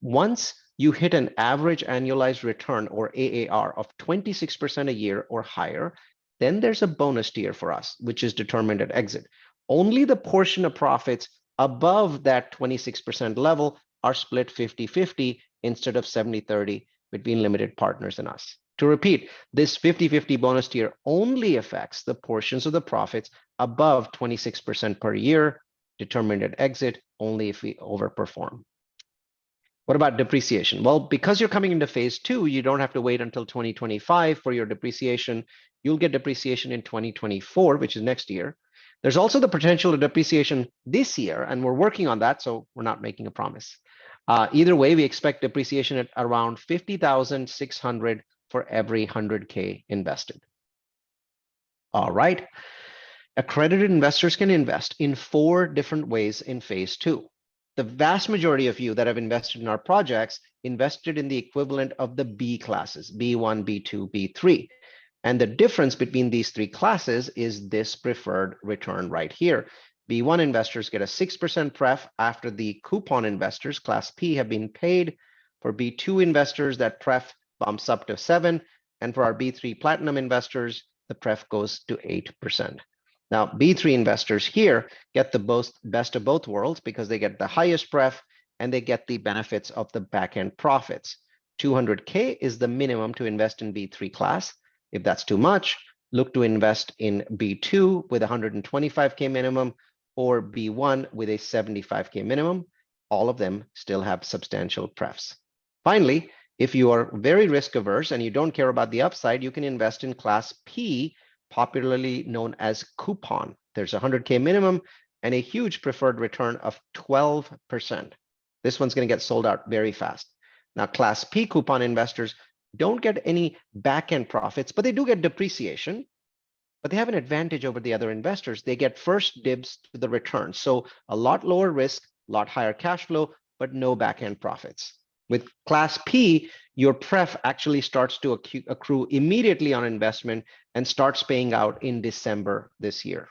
once you hit an average annualized return, or AAR, of 26% a year or higher, then there's a bonus tier for us, which is determined at exit. Only the portion of profits above that 26% level are split 50-50 instead of 70-30 between limited partners and us. To repeat, this 50-50 bonus tier only affects the portions of the profits above 26% per year, determined at exit only if we overperform. What about depreciation? Well, because you're coming into phase 2, you don't have to wait until 2025 for your depreciation. You'll get depreciation in 2024, which is next year. There's also the potential of depreciation this year, and we're working on that, so we're not making a promise. Either way, we expect depreciation at around $50,600 for every 100K invested. All right. Accredited investors can invest in 4 different ways in phase 2. The vast majority of you that have invested in our projects invested in the equivalent of the B classes: B1, B2, B3. And the difference between these 3 classes is this preferred return right here. B1 investors get a 6% pref after the coupon investors, class P, have been paid. For B2 investors, that pref bumps up to 7. And for our B3 platinum investors, the pref goes to 8%. Now, B3 investors here get the best of both worlds because they get the highest pref and they get the benefits of the back-end profits. 200K is the minimum to invest in B3 class. If that's too much, look to invest in B2 with 125K minimum or B1 with a 75K minimum. All of them still have substantial prefs. Finally, if you are very risk averse and you don't care about the upside, you can invest in class P, popularly known as coupon. There's a 100K minimum and a huge preferred return of 12%. This one's going to get sold out very fast. Now, class P coupon investors don't get any back-end profits, but they do get depreciation. But they have an advantage over the other investors. They get first dibs to the return. So a lot lower risk, a lot higher cash flow, but no back-end profits. With class P, your pref actually starts to accrue immediately on investment and starts paying out in December this year.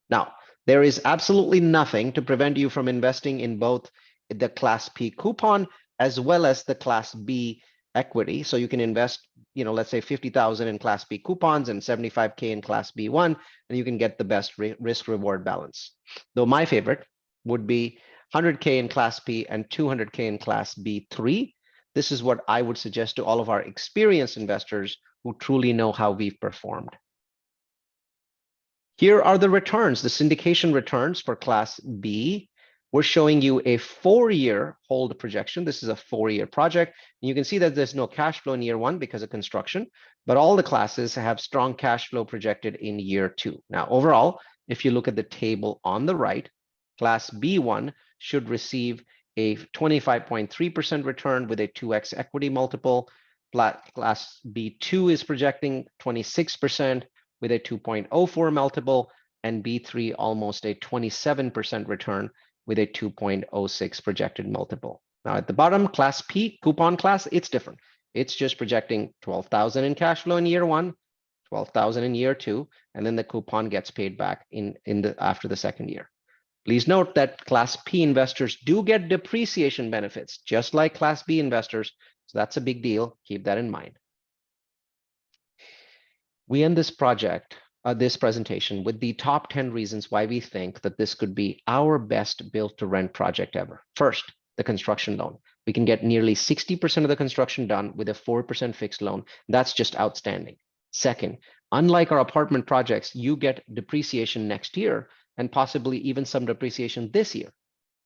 Now, there is absolutely nothing to prevent you from investing in both the class P coupon as well as the class B equity. So you can invest, let's say 50,000 in class B coupons and 75K in class B1, and you can get the best risk reward balance. Though my favorite would be 100K in class P and 200K in class B3. This is what I would suggest to all of our experienced investors who truly know how we've performed. Here are the returns, the syndication returns for class B. We're showing you a 4-year hold projection. This is a 4-year project. And you can see that there's no cash flow in year 1 because of construction, but all the classes have strong cash flow projected in year 2. Now, overall, if you look at the table on the right, class B1 should receive a 25.3% return with a 2x equity multiple. Class B2 is projecting 26% with a 2.04 multiple, and B3 almost a 27% return with a 2.06 projected multiple. Now at the bottom, class P, coupon class, it's different. It's just projecting 12,000 in cash flow in year 1, 12,000 in year 2, and then the coupon gets paid back after the 2nd year. Please note that class P investors do get depreciation benefits, just like class B investors. So that's a big deal. Keep that in mind. We end this presentation with the top 10 reasons why we think that this could be our best build-to-rent project ever. First, the construction loan. We can get nearly 60% of the construction done with a 4% fixed loan. That's just outstanding. Second, unlike our apartment projects, you get depreciation next year and possibly even some depreciation this year.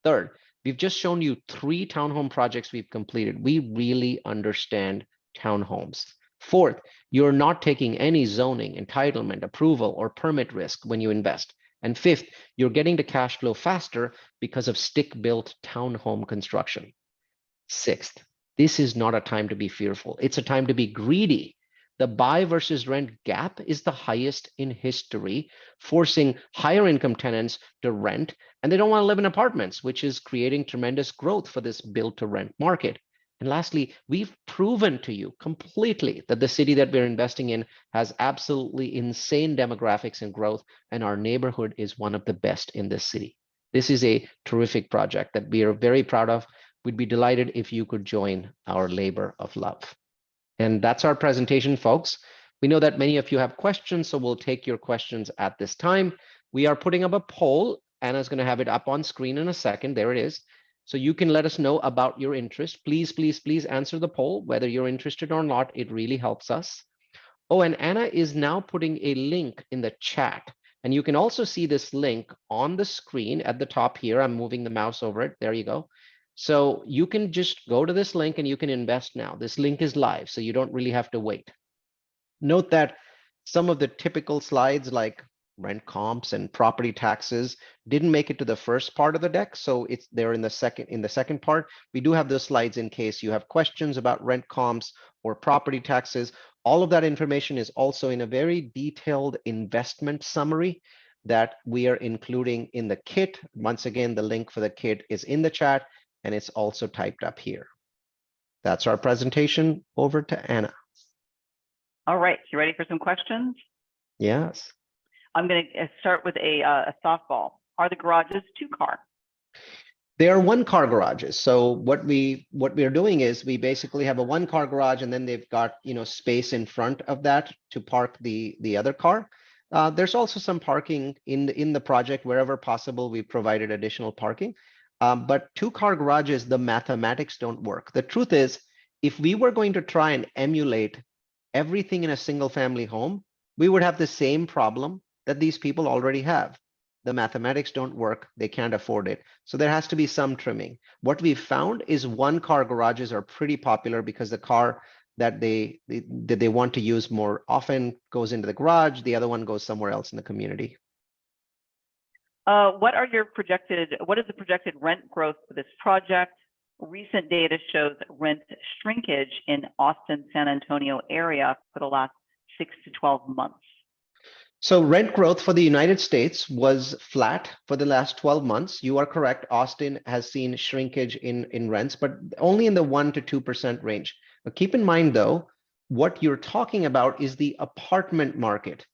Third, we've just shown you 3 townhome projects we've completed. We really understand townhomes. Fourth, you're not taking any zoning, entitlement, approval, or permit risk when you invest. And fifth, you're getting to cash flow faster because of stick-built townhome construction. Sixth, this is not a time to be fearful. It's a time to be greedy. the buy versus rent gap is the highest in history, forcing higher income tenants to rent, and they don't want to live in apartments, which is creating tremendous growth for this build to rent market. And lastly, we've proven to you completely that the city that we're investing in has absolutely insane demographics and growth, and our neighborhood is one of the best in this city. This is a terrific project that we are very proud of. We'd be delighted if you could join our labor of love. And that's our presentation, folks. We know that many of you have questions, so we'll take your questions at this time. We are putting up a poll. Anna's going to have it up on screen in a second. There it is. So you can let us know about your interest. Please, please, please answer the poll, whether you're interested or not. It really helps us. Oh, and Anna is now putting a link in the chat. And you can also see this link on the screen at the top here. I'm moving the mouse over it. There you go. So you can just go to this link and you can invest now. This link is live, so you don't really have to wait. Note that some of the typical slides like rent comps and property taxes didn't make it to the first part of the deck, so it's there in the second part. We do have those slides in case you have questions about rent comps or property taxes. All of that information is also in a very detailed investment summary that we are including in the kit. Once again, the link for the kit is in the chat and it's also typed up here. That's our presentation. Over to Anna.
All right, you ready for some questions?
Yes.
I'm going to start with a softball. Are the garages 2-car?
They are 1-car garages. So what we're doing is we basically have a 1-car garage, and then they've got space in front of that to park the other car. There's also some parking in the project wherever possible. We provided additional parking. But 2-car garages, the mathematics don't work. The truth is, if we were going to try and emulate everything in a single family home, we would have the same problem that these people already have. The mathematics don't work. They can't afford it. So there has to be some trimming. What we've found is 1-car garages are pretty popular because the car that they want to use more often goes into the garage. The other one goes somewhere else in the community.
What is the projected rent growth for this project? Recent data shows rent shrinkage in Austin, San Antonio area for the last 6 to 12 months.
So rent growth for the United States was flat for the last 12 months. You are correct. Austin has seen shrinkage in rents, but only in the 1 to 2% range. But keep in mind, though, what you're talking about is the apartment market.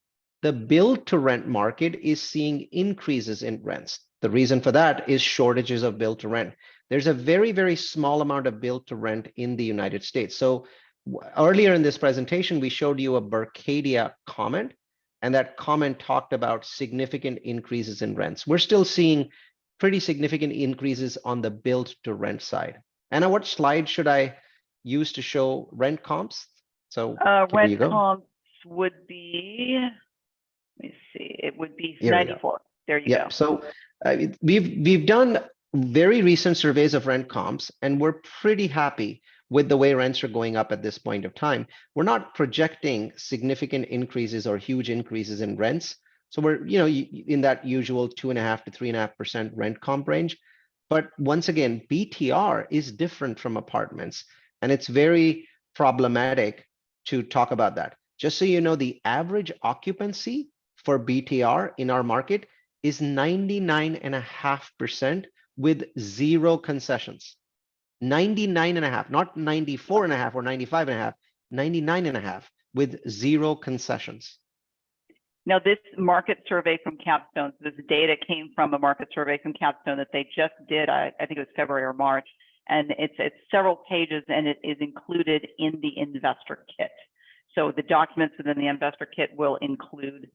The build to rent market is seeing increases in rents. The reason for that is shortages of build to rent. There's a very, very small amount of build to rent in the United States. So earlier in this presentation, we showed you a Berkadia comment, and that comment talked about significant increases in rents. We're still seeing pretty significant increases on the build to rent side. Anna, what slide should I use to show rent comps? So
rent comps would be, let me see, it would be 94. There you go.
So we've done very recent surveys of rent comps, and we're pretty happy with the way rents are going up at this point of time. We're not projecting significant increases or huge increases in rents. So we're, in that usual 2.5% to 3.5% rent comp range. But once again, BTR is different from apartments, and it's very problematic to talk about that. Just so you know, the average occupancy for BTR in our market is 99.5% with 0 concessions. 99.5, not 94.5 or 95.5, 99.5 with 0 concessions.
Now, this market survey from Capstone, so this data came from a market survey from Capstone that they just did, I think it was February or March, and it's several pages, and it is included in the investor kit. So the documents within the investor kit will include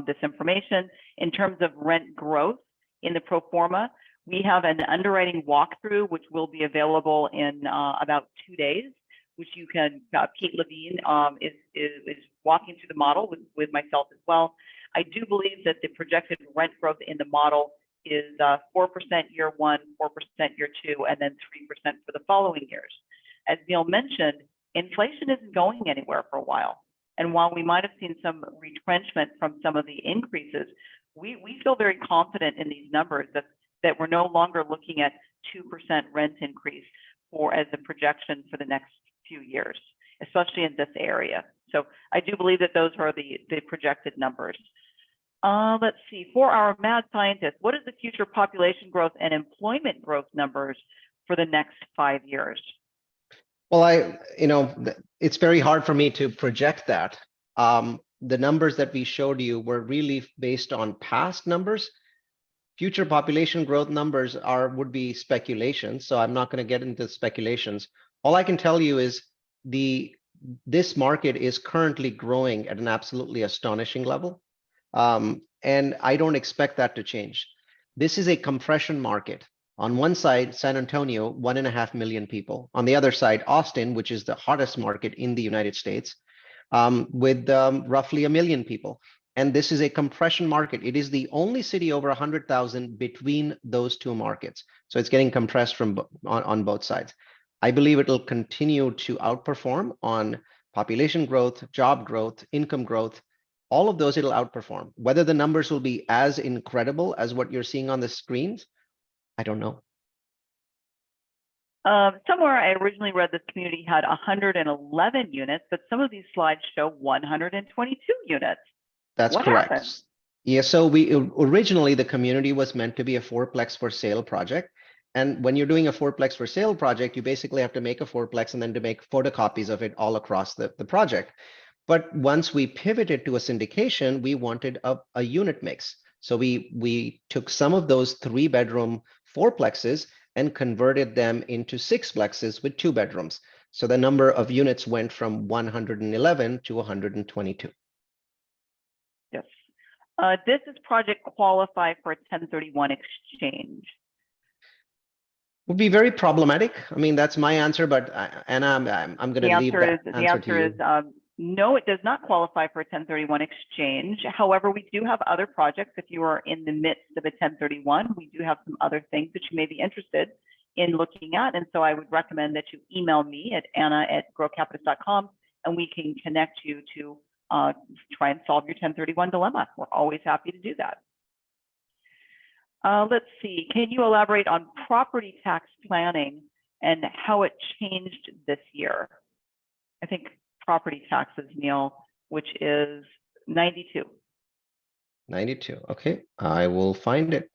this information. In terms of rent growth in the pro forma, we have an underwriting walkthrough, which will be available in about 2 days, which you can, Pete Levine is walking through the model with myself as well. I do believe that the projected rent growth in the model is 4% year 1, 4% year 2, and then 3% for the following years. As Neil mentioned, inflation isn't going anywhere for a while. And while we might have seen some retrenchment from some of the increases, we feel very confident in these numbers that we're no longer looking at 2% rent increase as a projection for the next few years, especially in this area. So I do believe that those are the projected numbers. Let's see, for our mad scientist, what is the future population growth and employment growth numbers for the next 5 years?
Well, it's very hard for me to project that. The numbers that we showed you were really based on past numbers. Future population growth numbers would be speculation, so I'm not going to get into speculations. All I can tell you is this market is currently growing at an absolutely astonishing level, and I don't expect that to change. This is a compression market. On one side, San Antonio, 1.5 million people. On the other side, Austin, which is the hottest market in the United States, with roughly 1 million people. And this is a compression market. It is the only city over 100,000 between those two markets. So it's getting compressed on both sides. I believe it'll continue to outperform on population growth, job growth, income growth. All of those it'll outperform. Whether the numbers will be as incredible as what you're seeing on the screens, I don't know.
Somewhere I originally read this community had 111 units, but some of these slides show 122 units.
That's
what
correct.
happened?
Yeah, so we originally the community was meant to be a fourplex for sale project. And when you're doing a fourplex for sale project, you basically have to make a fourplex and then to make photocopies of it all across the project. But once we pivoted to a syndication, we wanted a unit mix. So we took some of those 3-bedroom fourplexes and converted them into 6plexes with 2 bedrooms. So the number of units went from 111 to 122.
Yes. Does this project qualify for a 1031 exchange?
Would be very problematic. I mean, that's my answer, but Anna, I'm going to leave that answer to you.
No, it does not qualify for a 1031 exchange. However, we do have other projects. If you are in the midst of a 1031, we do have some other things that you may be interested in looking at. And so I would recommend that you email me at anna@growcapitalist.com, and we can connect you to try and solve your 1031 dilemma. We're always happy to do that. Let's see, can you elaborate on property tax planning and how it changed this year? I think property taxes, Neil, which is 92.
92, okay, I will find it.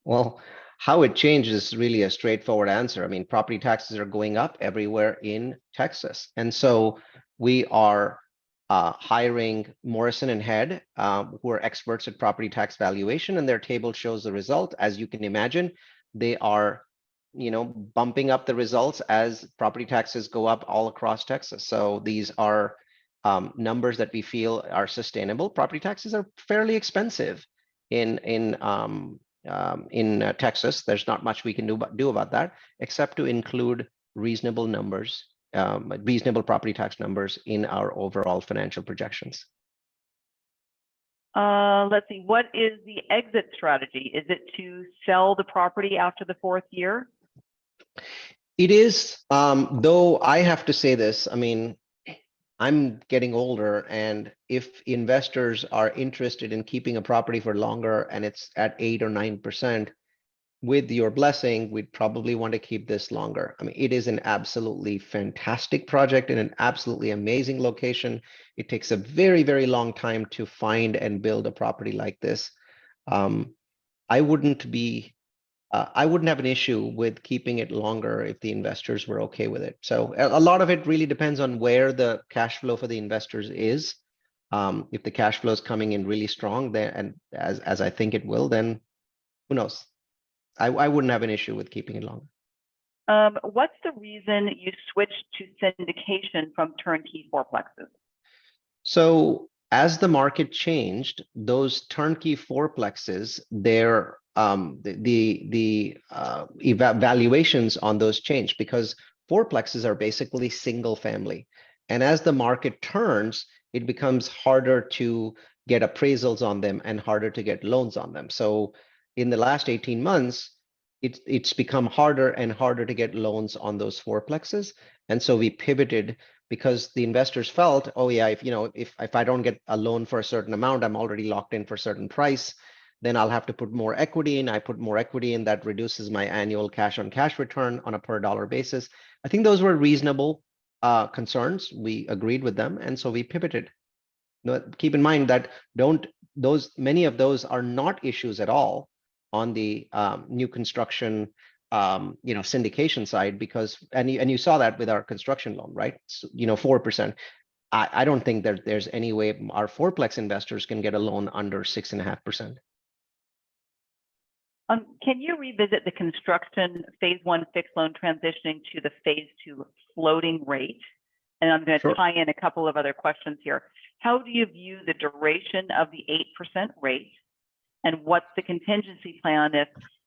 Well, how it changes is really a straightforward answer. I mean, property taxes are going up everywhere in Texas. And so we are hiring Morrison and Head, who are experts at property tax valuation, and their table shows the result. As you can imagine, they are bumping up the results as property taxes go up all across Texas. So these are numbers that we feel are sustainable. Property taxes are fairly expensive in Texas. There's not much we can do about that, except to include reasonable numbers, reasonable property tax numbers in our overall financial projections.
Let's see, what is the exit strategy? Is it to sell the property after the 4th year?
It is, though I have to say this, I mean, I'm getting older, and if investors are interested in keeping a property for longer and it's at 8 or 9%, with your blessing, we'd probably want to keep this longer. I mean, it is an absolutely fantastic project in an absolutely amazing location. It takes a very, very long time to find and build a property like this. I wouldn't have an issue with keeping it longer if the investors were okay with it. So a lot of it really depends on where the cash flow for the investors is. If the cash flow is coming in really strong, then, and as I think it will, then who knows? I wouldn't have an issue with keeping it longer.
What's the reason you switched to syndication from turnkey fourplexes?
So as the market changed, those turnkey fourplexes, their valuations on those changed, because fourplexes are basically single family. And as the market turns, it becomes harder to get appraisals on them and harder to get loans on them. So in the last 18 months, it's become harder and harder to get loans on those fourplexes. And so we pivoted, because the investors felt, oh yeah, if I don't get a loan for a certain amount, I'm already locked in for a certain price, then I'll have to put more equity in. I put more equity in, that reduces my annual cash on cash return on a per dollar basis. I think those were reasonable concerns. We agreed with them, and so we pivoted. Keep in mind that many of those are not issues at all on the new construction syndication side, because and you saw that with our construction loan, right? So, 4%. I don't think that there's any way our fourplex investors can get a loan under 6.5%.
Can you revisit the construction phase 1 fixed loan transitioning to the phase 2 floating rate? And I'm going to tie in a couple of other questions here. How do you view the duration of the 8% rate? And what's the contingency plan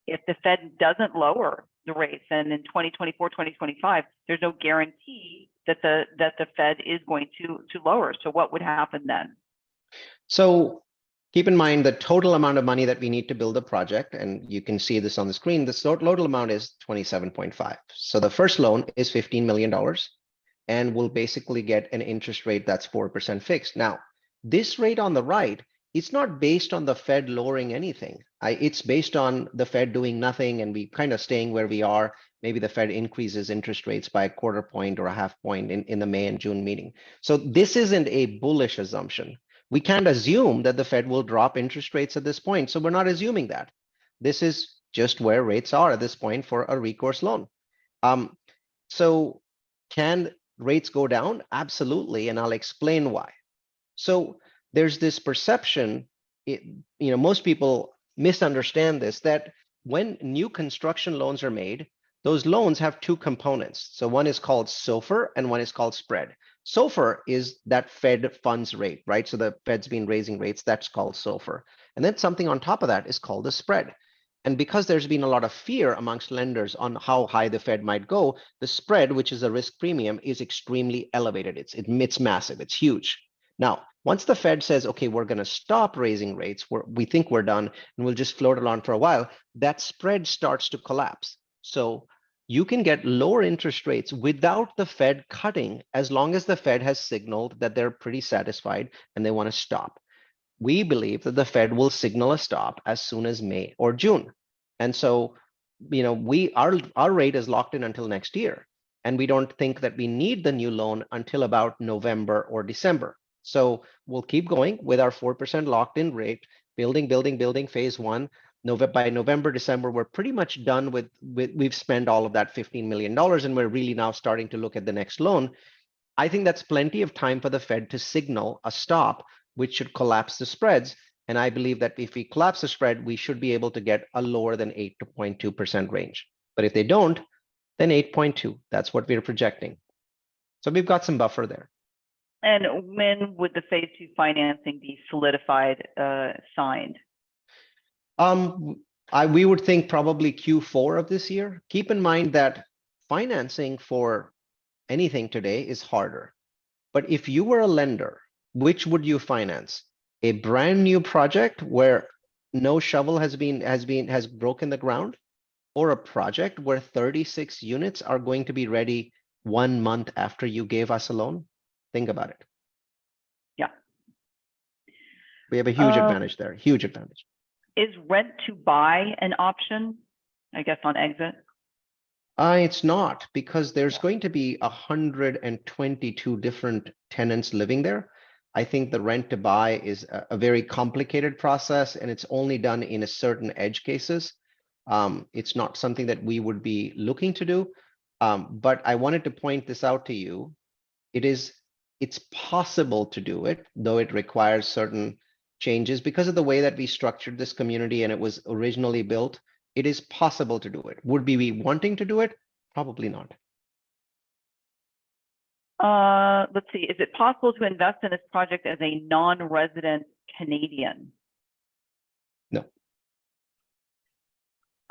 if the Fed doesn't lower the rates? And in 2024, 2025, there's no guarantee that the Fed is going to lower. So what would happen then?
So keep in mind the total amount of money that we need to build a project, and you can see this on the screen. The total amount is 27.5. So the first loan is $15 million. And we'll basically get an interest rate that's 4% fixed. Now, this rate on the right, it's not based on the Fed lowering anything. It's based on the Fed doing nothing and we kind of staying where we are. Maybe the Fed increases interest rates by a 1/4 point or a 1/2 point in the May and June meeting. So this isn't a bullish assumption. We can't assume that the Fed will drop interest rates at this point. So we're not assuming that. This is just where rates are at this point for a recourse loan. So can rates go down? Absolutely, and I'll explain why. So there's this perception, most people misunderstand this, that when new construction loans are made, those loans have two components. So one is called SOFR and one is called spread. SOFR is that Fed funds rate, right? So the Fed's been raising rates, that's called SOFR. And then something on top of that is called the spread. And because there's been a lot of fear amongst lenders on how high the Fed might go, the spread, which is a risk premium, is extremely elevated. It's massive, it's huge. Now, once the Fed says, okay, we're going to stop raising rates, we think we're done, and we'll just float along for a while, that spread starts to collapse. So you can get lower interest rates without the Fed cutting, as long as the Fed has signaled that they're pretty satisfied and they want to stop. We believe that the Fed will signal a stop as soon as May or June. And so, our rate is locked in until next year. And we don't think that we need the new loan until about November or December. So we'll keep going with our 4% locked in rate, building phase 1. By November, December, we're pretty much done with we've spent all of that $15 million, and we're really now starting to look at the next loan. I think that's plenty of time for the Fed to signal a stop, which should collapse the spreads. And I believe that if we collapse the spread, we should be able to get a lower than 8.2% range. But if they don't, then 8.2, that's what we're projecting. So we've got some buffer there.
And when would the phase 2 financing be solidified, signed?
We would think probably Q4 of this year. Keep in mind that financing for anything today is harder. But if you were a lender, which would you finance? A brand new project where no shovel has broken the ground, or a project where 36 units are going to be ready 1 month after you gave us a loan? Think about it.
Yeah.
We have a huge advantage there, huge advantage.
Is rent to buy an option, I guess, on exit?
It's not, because there's going to be 122 different tenants living there. I think the rent to buy is a very complicated process, and it's only done in a certain edge cases. It's not something that we would be looking to do. But I wanted to point this out to you. It's possible to do it, though it requires certain changes because of the way that we structured this community and it was originally built. It is possible to do it. Would we be wanting to do it? Probably not.
Let's see. Is it possible to invest in this project as a non-resident Canadian?
No.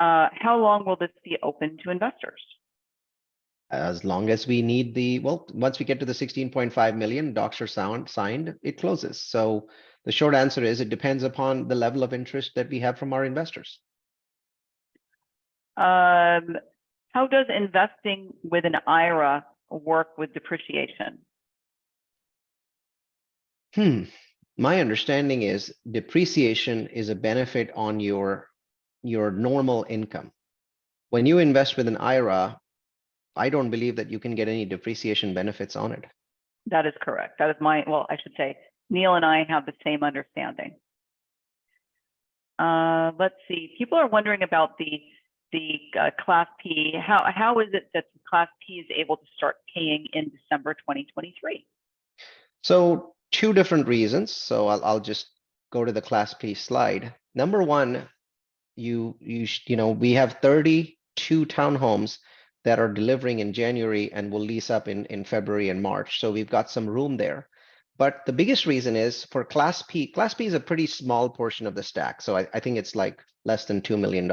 How long will this be open to investors?
As long as we need once we get to the 16.5 million, docs are signed, it closes. So the short answer is it depends upon the level of interest that we have from our investors.
How does investing with an IRA work with depreciation?
My understanding is depreciation is a benefit on your normal income. When you invest with an IRA, I don't believe that you can get any depreciation benefits on it.
That is correct. That is well, I should say, Neil and I have the same understanding. Let's see. People are wondering about the Class P. How is it that the Class P is able to start paying in December 2023?
So two different reasons. So I'll just go to the Class P slide. Number one, you know, we have 32 townhomes that are delivering in January and will lease up in February and March. So we've got some room there. But the biggest reason is for Class P. Class P is a pretty small portion of the stack. So I think it's like less than $2 million.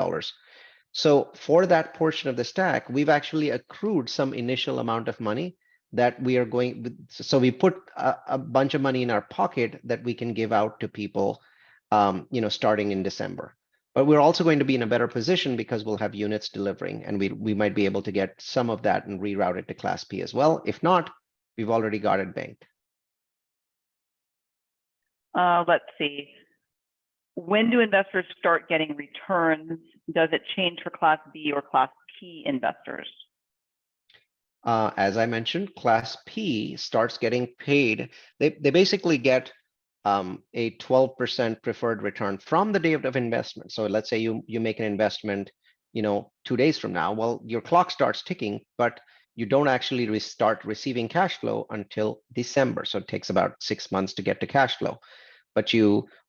So for that portion of the stack, we've actually accrued some initial amount of money that we are going. So we put a bunch of money in our pocket that we can give out to people, you know, starting in December. But we're also going to be in a better position because we'll have units delivering, and we might be able to get some of that and reroute it to Class P as well. If not, we've already got it banked.
Let's see. When do investors start getting returns? Does it change for Class B or Class P investors?
As I mentioned, Class P starts getting paid. They basically get a 12% preferred return from the day of investment. So let's say you make an investment, you know, 2 days from now. Well, your clock starts ticking, but you don't actually start receiving cash flow until December. So it takes about 6 months to get to cash flow. But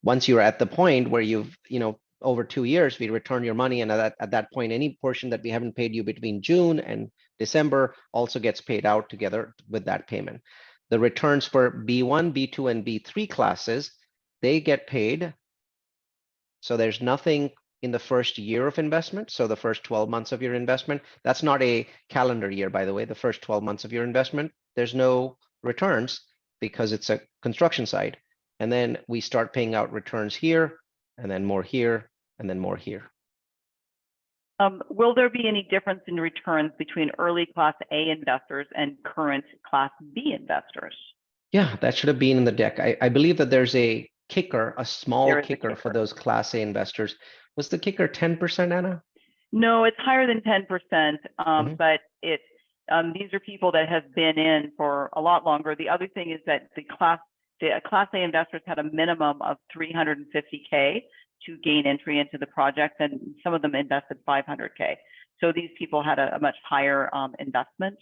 once you're at the point where you've, you know, over 2 years, we return your money. And at that point, any portion that we haven't paid you between June and December also gets paid out together with that payment. The returns for B1, B2, and B3 classes, they get paid. So there's nothing in the first year of investment. So the first 12 months of your investment, that's not a calendar year, by the way, the first 12 months of your investment, there's no returns because it's a construction site. And then we start paying out returns here, and then more here, and then more here.
Will there be any difference in returns between early Class A investors and current Class B investors?
Yeah, that should have been in the deck. I believe that there's a kicker, a small kicker for those Class A investors. Was the kicker 10%, Anna?
No, it's higher than 10%, but these are people that have been in for a lot longer. The other thing is that the Class A investors had a minimum of $350K to gain entry into the project, and some of them invested $500K. So these people had a much higher investment.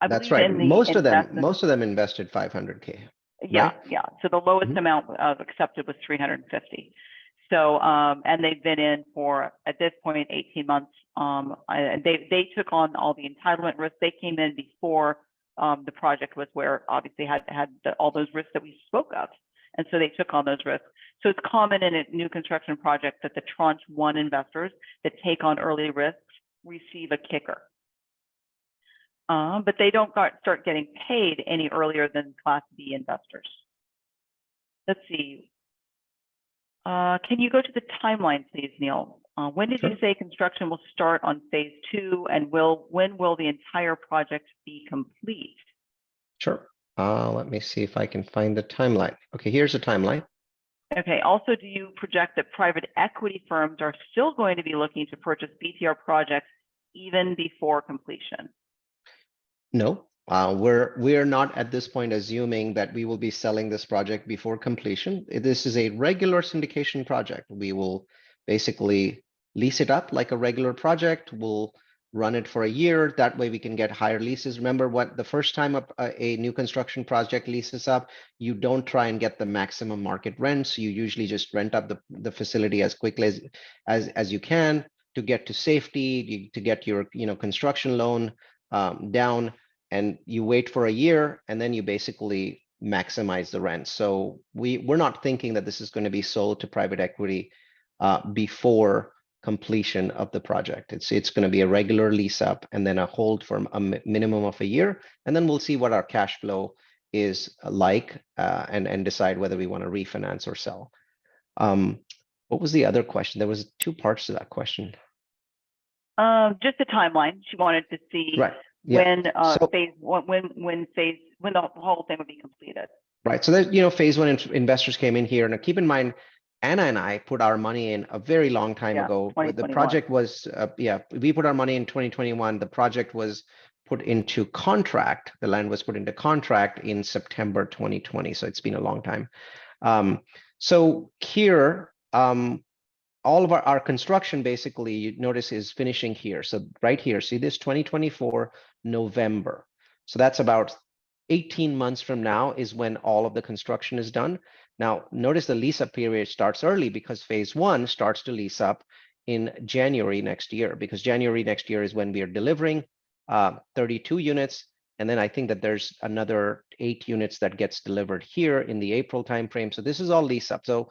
That's right. Most of them invested $500K.
Yeah,
right?
yeah. So the lowest amount accepted was $350. So and they've been in for, at this point, 18 months. They took on all the entitlement risks. They came in before the project was where obviously had all those risks that we spoke of. And so they took on those risks. So it's common in a new construction project that the tranche 1 investors that take on early risks receive a kicker. But they don't start getting paid any earlier than Class B investors. Let's see. Can you go to the timeline, please, Neil? When did you say construction will start on phase 2, and when will the entire project be complete?
Sure. Let me see if I can find the timeline. Okay, here's the timeline.
Okay. Also, do you project that private equity firms are still going to be looking to purchase BTR projects even before completion?
No, we're not at this point assuming that we will be selling this project before completion. This is a regular syndication project. We will basically lease it up like a regular project. We'll run it for a year. That way we can get higher leases. Remember, what the first time a new construction project leases up, you don't try and get the maximum market rents. You usually just rent up the facility as quickly as you can to get to safety, to get your construction loan down, and you wait for a year, and then you basically maximize the rent. So we're not thinking that this is going to be sold to private equity before completion of the project. It's going to be a regular lease up and then a hold for a minimum of a year, and then we'll see what our cash flow is like and decide whether we want to refinance or sell. What was the other question? There was 2 parts to that question.
Just the timeline. She wanted to see when phase one, when the whole thing would be completed. Right.
So that phase 1 investors came in here. Now keep in mind, Anna and I put our money in a very long time ago. The project was we put our money in 2021. The project was put into contract. The land was put into contract in September 2020. So it's been a long time. So here, all of our construction basically, you notice, is finishing here. So right here, see this 2024 November. So that's about 18 months from now is when all of the construction is done. Now, notice the lease up period starts early because phase one starts to lease up in January next year, because January next year is when we are delivering 32 units. And then I think that there's another 8 units that gets delivered here in the April timeframe. So this is all lease up. So,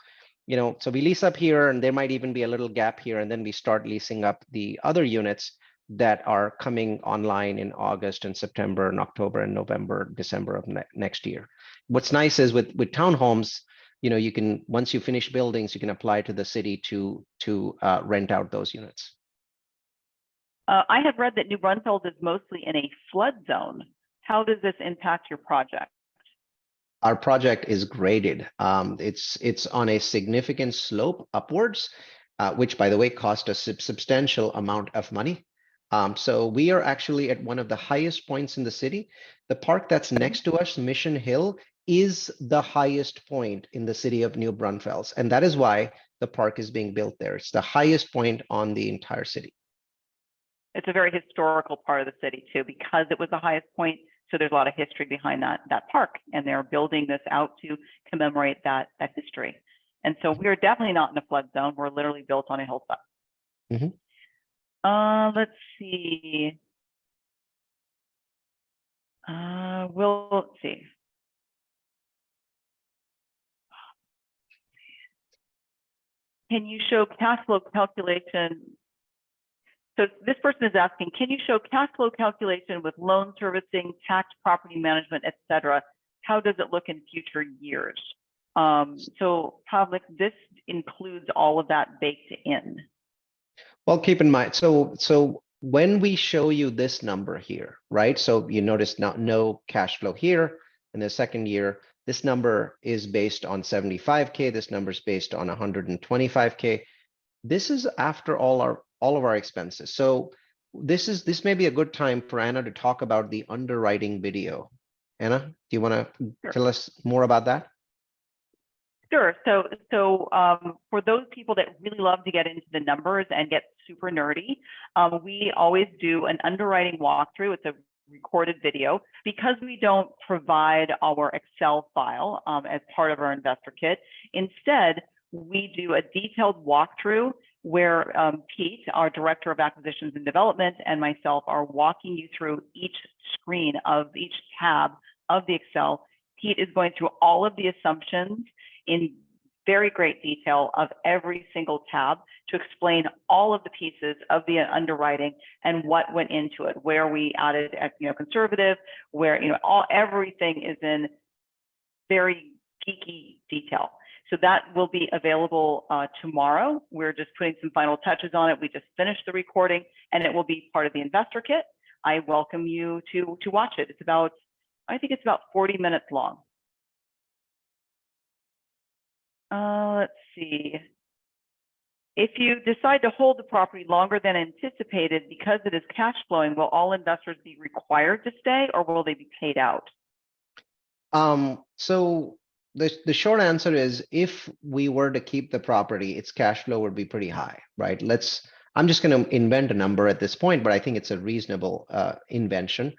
you know, so we lease up here, and there might even be a little gap here, and then we start leasing up the other units that are coming online in August and September and October and November, December of next year. What's nice is with townhomes, you know, you can, once you finish buildings, you can apply to the city to rent out those units.
I have read that New Braunfels is mostly in a flood zone. How does this impact your project?
Our project is graded. It's on a significant slope upwards, which, by the way, cost a substantial amount of money. So we are actually at one of the highest points in the city. The park that's next to us, Mission Hill, is the highest point in the city of New Braunfels. And that is why the park is being built there. It's the highest point on the entire city.
It's a very historical part of the city too, because it was the highest point. So there's a lot of history behind that park, and they're building this out to commemorate that history. And so we're definitely not in a flood zone. We're literally built on a hillside.
Mm-hmm.
Let's see. We'll see. Can you show cash flow calculation? So this person is asking, can you show cash flow calculation with loan servicing, tax, property management, et cetera? How does it look in future years? So Pavlik, this includes all of that baked in.
Well, keep in mind, so when we show you this number here, right? So you notice no cash flow here in the second year. This number is based on 75K. This number is based on 125K. This is after all of our expenses. So this may be a good time for Anna to talk about the underwriting video. Anna, do you want to tell us more about that?
Sure. So for those people that really love to get into the numbers and get super nerdy, we always do an underwriting walkthrough. It's a recorded video, because we don't provide our Excel file as part of our investor kit. Instead, we do a detailed walkthrough where Pete, our Director of Acquisitions and Development, and myself are walking you through each screen of each tab of the Excel. Pete is going through all of the assumptions in very great detail of every single tab to explain all of the pieces of the underwriting and what went into it, where we added, conservative, where, everything is in very geeky detail. So that will be available tomorrow. We're just putting some final touches on it. We just finished the recording, and it will be part of the investor kit. I welcome you to watch it. I think it's about 40 minutes long. Let's see. If you decide to hold the property longer than anticipated because it is cash flowing, will all investors be required to stay, or will they be paid out?
So the short answer is, if we were to keep the property, its cash flow would be pretty high, right? I'm just going to invent a number at this point, but I think it's a reasonable invention,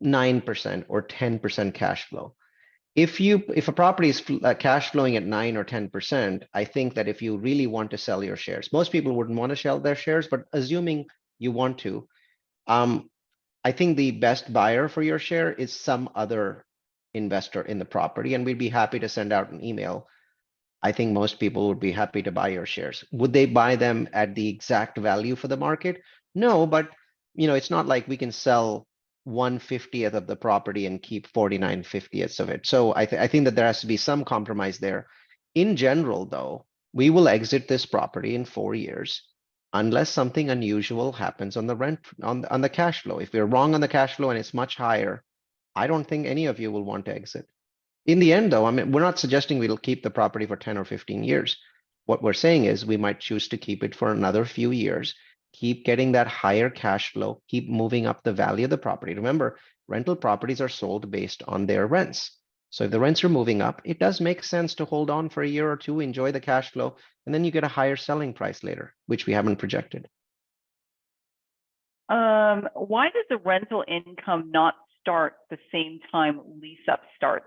9% or 10% cash flow. If a property is cash flowing at 9 or 10%, I think that if you really want to sell your shares, most people wouldn't want to sell their shares, but assuming you want to, I think the best buyer for your share is some other investor in the property, and we'd be happy to send out an email. I think most people would be happy to buy your shares. Would they buy them at the exact value for the market? No, but it's not like we can sell 1/50th of the property and keep 49/50ths of it. So I think that there has to be some compromise there. In general, though, we will exit this property in 4 years unless something unusual happens on the rent, on the cash flow. If we're wrong on the cash flow and it's much higher, I don't think any of you will want to exit. In the end, though, we're not suggesting we'll keep the property for 10 or 15 years. What we're saying is we might choose to keep it for another few years keep getting that higher cash flow, keep moving up the value of the property. Remember, rental properties are sold based on their rents. So if the rents are moving up, it does make sense to hold on for a year or two, enjoy the cash flow, and then you get a higher selling price later, which we haven't projected.
Why does the rental income not start the same time lease up starts?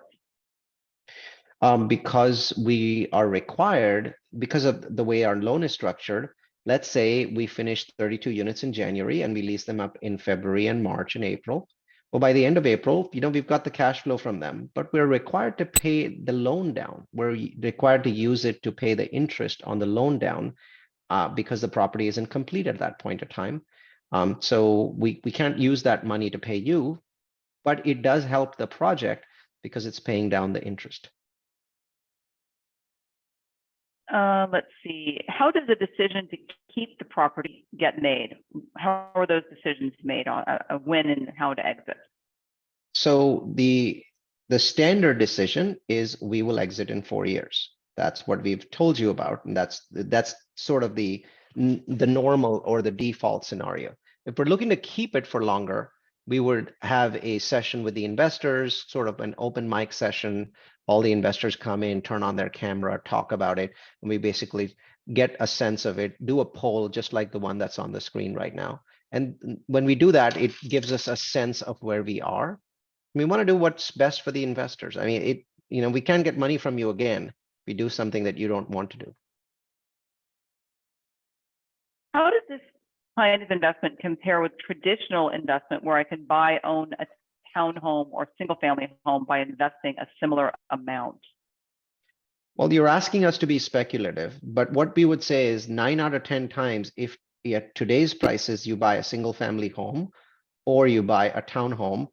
Because we are required, because of the way our loan is structured. Let's say we finished 32 units in January and we lease them up in February and March and April. Well, by the end of April, we've got the cash flow from them, but we're required to pay the loan down. We're required to use it to pay the interest on the loan down because the property isn't complete at that point of time. So we can't use that money to pay you, but it does help the project because it's paying down the interest.
Let's see. How does the decision to keep the property get made? How are those decisions made on when and how to exit?
So the standard decision is we will exit in 4 years. That's what we've told you about, and that's sort of the normal or the default scenario. If we're looking to keep it for longer, we would have a session with the investors, sort of an open mic session. All the investors come in, turn on their camera, talk about it, and we basically get a sense of it, do a poll just like the one that's on the screen right now. And when we do that, it gives us a sense of where we are. We want to do what's best for the investors. I mean, we can't get money from you again if we do something that you don't want to do.
How does this kind of investment compare with traditional investment where I can buy, own a townhome or single family home by investing a similar amount?
Well, you're asking us to be speculative, but what we would say is 9 out of 10 times, if at today's prices, you buy a single family home or you buy a townhome,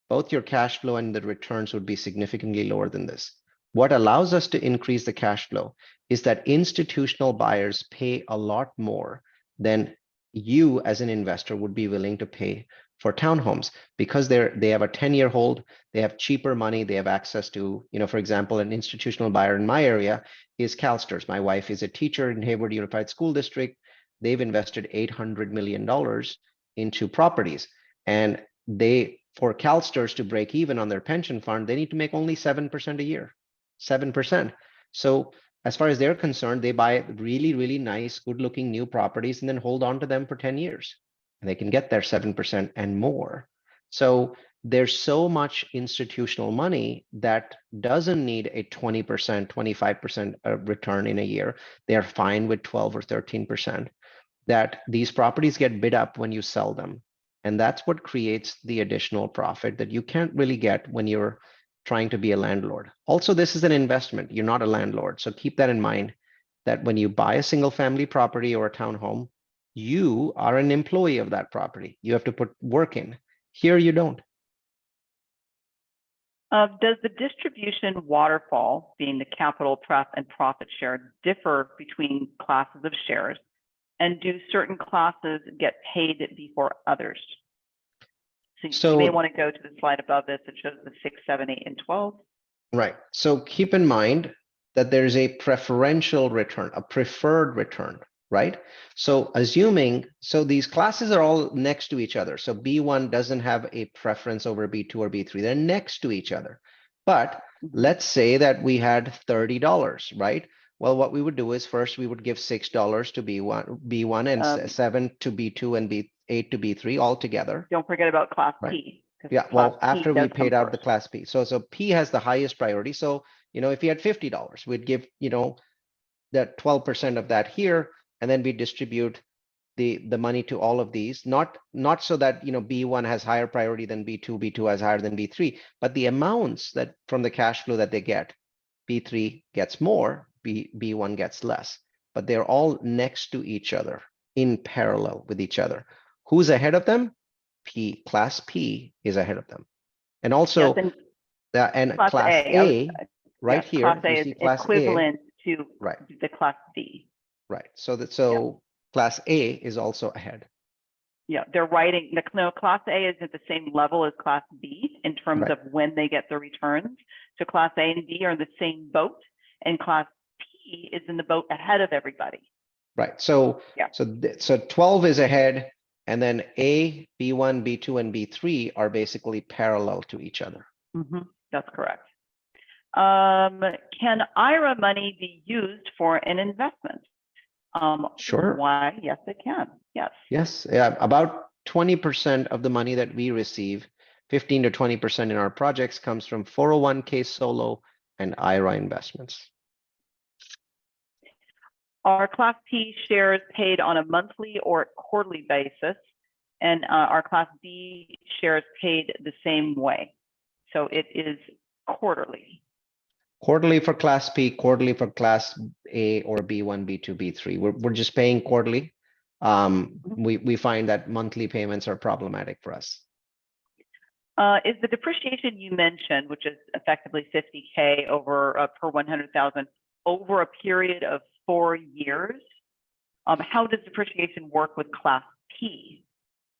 both your cash flow and the returns would be significantly lower than this. What allows us to increase the cash flow is that institutional buyers pay a lot more than you as an investor would be willing to pay for townhomes, because they have a 10-year hold, they have cheaper money, they have access to, for example, an institutional buyer in my area is CalSTRS. My wife is a teacher in Hayward Unified School District. They've invested $800 million into properties, and for CalSTRS to break even on their pension fund, they need to make only 7% a year, 7%. So as far as they're concerned, they buy really, really nice, good looking new properties and then hold on to them for 10 years. And they can get their 7% and more. So there's so much institutional money that doesn't need a 20%, 25% return in a year. They're fine with 12 or 13%. That these properties get bid up when you sell them. And that's what creates the additional profit that you can't really get when you're trying to be a landlord. Also, this is an investment. You're not a landlord. So keep that in mind, that when you buy a single family property or a townhome, you are an employee of that property. You have to put work in. Here, you don't.
Does the distribution waterfall, being the capital, pref, and profit share, differ between classes of shares? And do certain classes get paid before others? So you may want to go to the slide above this. It shows the 6, 7, 8, and 12.
Right. So keep in mind that there's a preferential return, a preferred return, right? So these classes are all next to each other. So B1 doesn't have a preference over B2 or B3. They're next to each other. But let's say that we had $30, right? Well, what we would do is first we would give $6 to B1 and 7 to B2 and B8 to B3 all together.
Don't forget about Class P.
Yeah, well, after we paid out the Class P. So P has the highest priority. So, if you had $50, we'd give, that 12% of that here, and then we distribute the money to all of these, not so that, B1 has higher priority than B2, B2 has higher than B3, but the amounts that from the cash flow that they get, B3 gets more, B1 gets less, but they're all next to each other in parallel with each other. Who's ahead of them? Class P is ahead of them. And also,
yes,
Class A right here,
Class A is
Class
equivalent to
right.
the Class B.
Right. Class A is also ahead.
Yeah, they're writing, Class A is at the same level as Class B in terms of when they get the returns. So Class A and B are in the same boat, and Class P is in the boat ahead of everybody.
Right. So,
Yeah.
so 12 is ahead, and then A, B1, B2, and B3 are basically parallel to each other.
That's correct. Can IRA money be used for an investment?
Sure.
Why? Yes, it can. Yes.
Yes. Yeah. About 20% of the money that we receive, 15 to 20% in our projects, comes from 401k solo and IRA investments.
Are Class P shares paid on a monthly or quarterly basis? And are Class B shares paid the same way? So it is quarterly.
Quarterly for Class P, quarterly for Class A or B1, B2, B3. We're just paying quarterly. We find that monthly payments are problematic for us.
Is the depreciation you mentioned, which is effectively 50K over per 100,000 over a period of 4 years? How does depreciation work with Class P?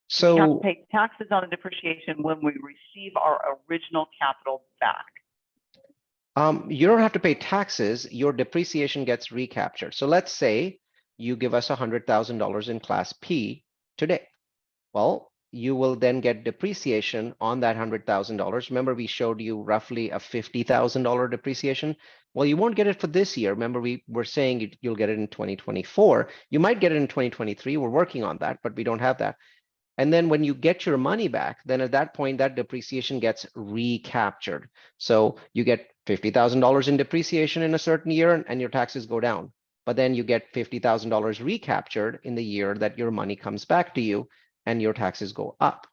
So we have to pay taxes on the depreciation when we receive our original capital back.
You don't have to pay taxes. Your depreciation gets recaptured. So let's say you give us $100,000 in Class P today. Well, you will then get depreciation on that $100,000. Remember, we showed you roughly a $50,000 depreciation. Well, you won't get it for this year. Remember, we were saying you'll get it in 2024. You might get it in 2023. We're working on that, but we don't have that. And then when you get your money back, then at that point, that depreciation gets recaptured. So you get $50,000 in depreciation in a certain year and your taxes go down. But then you get $50,000 recaptured in the year that your money comes back to you and your taxes go up.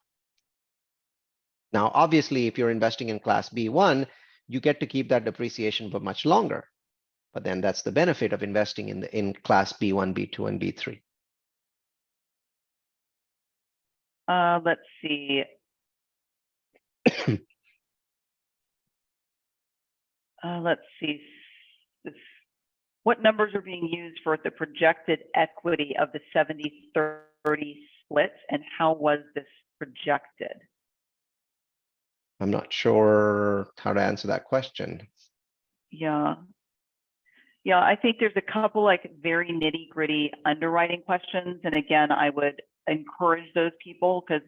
Now, obviously, if you're investing in Class B1, you get to keep that depreciation for much longer. But then that's the benefit of investing in Class B1, B2, and B3.
Let's see. Let's see. What numbers are being used for the projected equity of the 70-30 split, and how was this projected?
I'm not sure how to answer that question.
Yeah, I think there's a couple like very nitty-gritty underwriting questions, and again, I would encourage those people because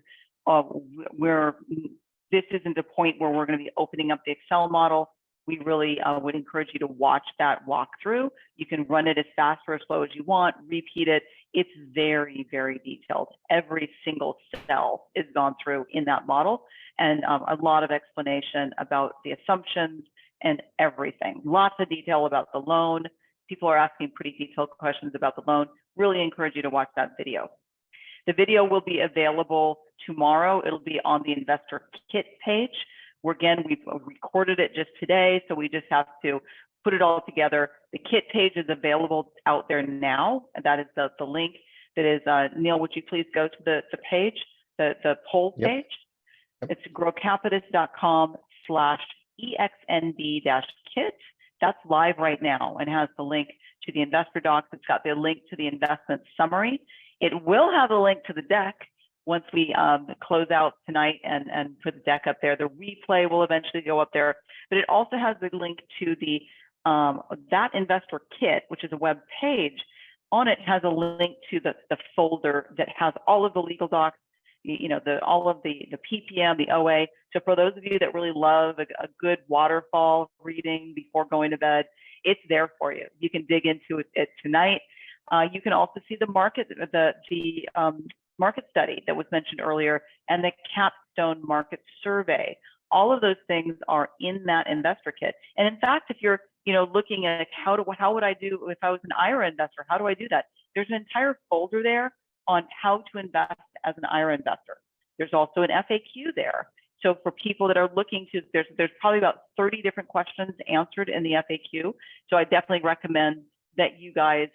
this isn't a point where we're going to be opening up the Excel model. We really would encourage you to watch that walkthrough. You can run it as fast or as slow as you want, repeat it. It's very, very detailed. Every single cell is gone through in that model, and a lot of explanation about the assumptions and everything. Lots of detail about the loan. People are asking pretty detailed questions about the loan. Really encourage you to watch that video. The video will be available tomorrow. It'll be on the investor kit page. Again, we've recorded it just today, so we just have to put it all together. The kit page is available out there now. And that is the link that is, Neil, would you please go to the page, the poll page? Yep. It's growcapitalist.com/EXNB-kit. That's live right now and has the link to the investor docs. It's got the link to the investment summary. It will have a link to the deck once we close out tonight and put the deck up there. The replay will eventually go up there, but it also has the link to the that investor kit, which is a web page. On it has a link to the folder that has all of the legal docs, all of the PPM, the OA. So for those of you that really love a good waterfall reading before going to bed, it's there for you. You can dig into it tonight. You can also see the market, market study that was mentioned earlier, and the capstone market survey. All of those things are in that investor kit. And in fact, if you're looking at how would I do if I was an IRA investor, how do I do that? There's an entire folder there on how to invest as an IRA investor. There's also an FAQ there. So for people that are looking to, there's probably about 30 different questions answered in the FAQ. So I definitely recommend that you guys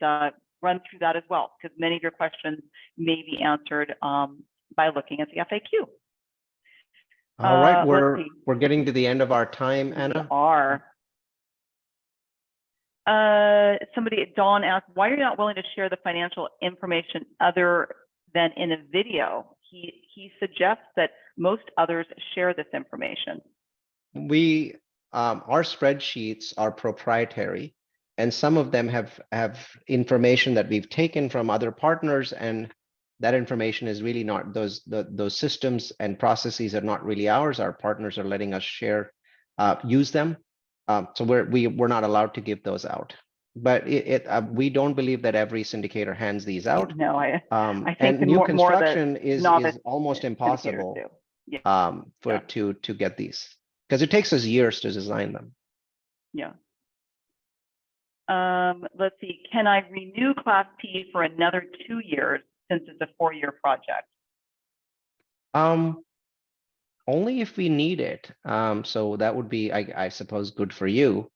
run through that as well, because many of your questions may be answered by looking at the FAQ.
All right, we're getting to the end of our time, Anna.
We are. Dawn asked, why are you not willing to share the financial information other than in a video? He suggests that most others share this information.
Our spreadsheets are proprietary, And some of them have information that we've taken from other partners, and that information is really not those systems and processes are not really ours. Our partners are letting us use them. So we're not allowed to give those out. But we don't believe that every syndicator hands these out.
No, I think
and
the
new
more
construction
the
is
novice
almost
syndicators
impossible
do. Yeah,
for it to get these, because it takes us years to design them.
yeah. Let's see. Can I renew Class P for another 2 years since it's a 4-year project?
Only if we need it. So that would be, I suppose, good for you.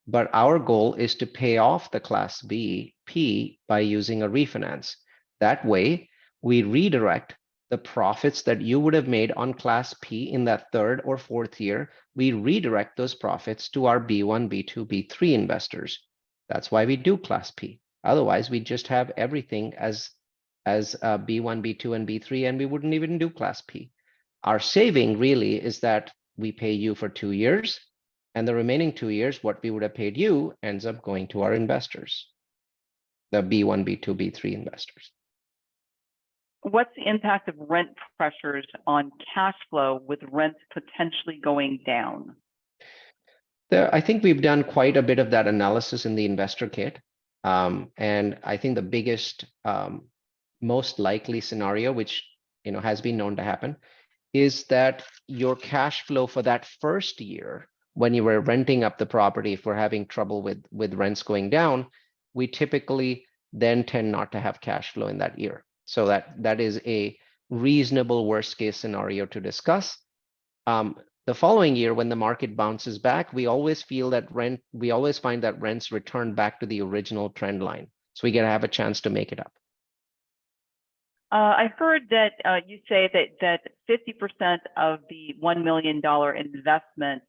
But our goal is to pay off the Class P by using a refinance. That way, we redirect the profits that you would have made on Class P in that 3rd or 4th year. We redirect those profits to our B1, B2, B3 investors. That's why we do Class P. Otherwise, we just have everything as B1, B2, and B3, and we wouldn't even do Class P. Our saving really is that we pay you for 2 years, and the remaining 2 years, what we would have paid you ends up going to our investors, the B1, B2, B3 investors.
What's the impact of rent pressures on cash flow with rents potentially going down?
I think we've done quite a bit of that analysis in the investor kit. And I think the biggest, most likely scenario, which has been known to happen, is that your cash flow for that first year, when you were renting up the property, if we're having trouble with rents going down, we typically then tend not to have cash flow in that year. So that is a reasonable worst case scenario to discuss. The following year, when the market bounces back, we always find that rents return back to the original trend line. So we get to have a chance to make it up.
I heard that you say that 50% of the $1 million investment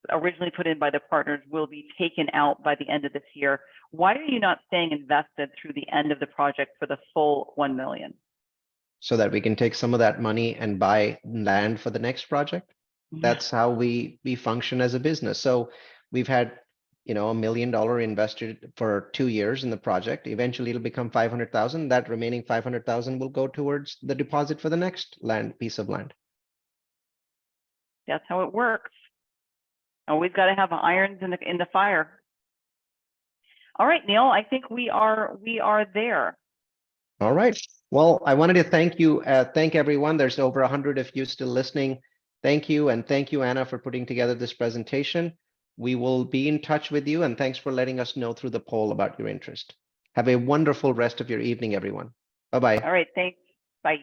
originally put in by the partners will be taken out by the end of this year. Why are you not staying invested through the end of the project for the full $1 million?
So that we can take some of that money and buy land for the next project. That's how we function as a business. So we've had, $1 million invested for 2 years in the project. Eventually it'll become 500,000. That remaining 500,000 will go towards the deposit for the next piece of land.
That's how it works. Always got to have irons in the fire. All right, Neil, I think we are there.
All right. Well, I wanted to thank everyone. There's over 100 of you still listening. Thank you. And thank you, Anna, for putting together this presentation. We will be in touch with you, and thanks for letting us know through the poll about your interest. Have a wonderful rest of your evening, everyone. Bye-bye.
All right, thanks. Bye.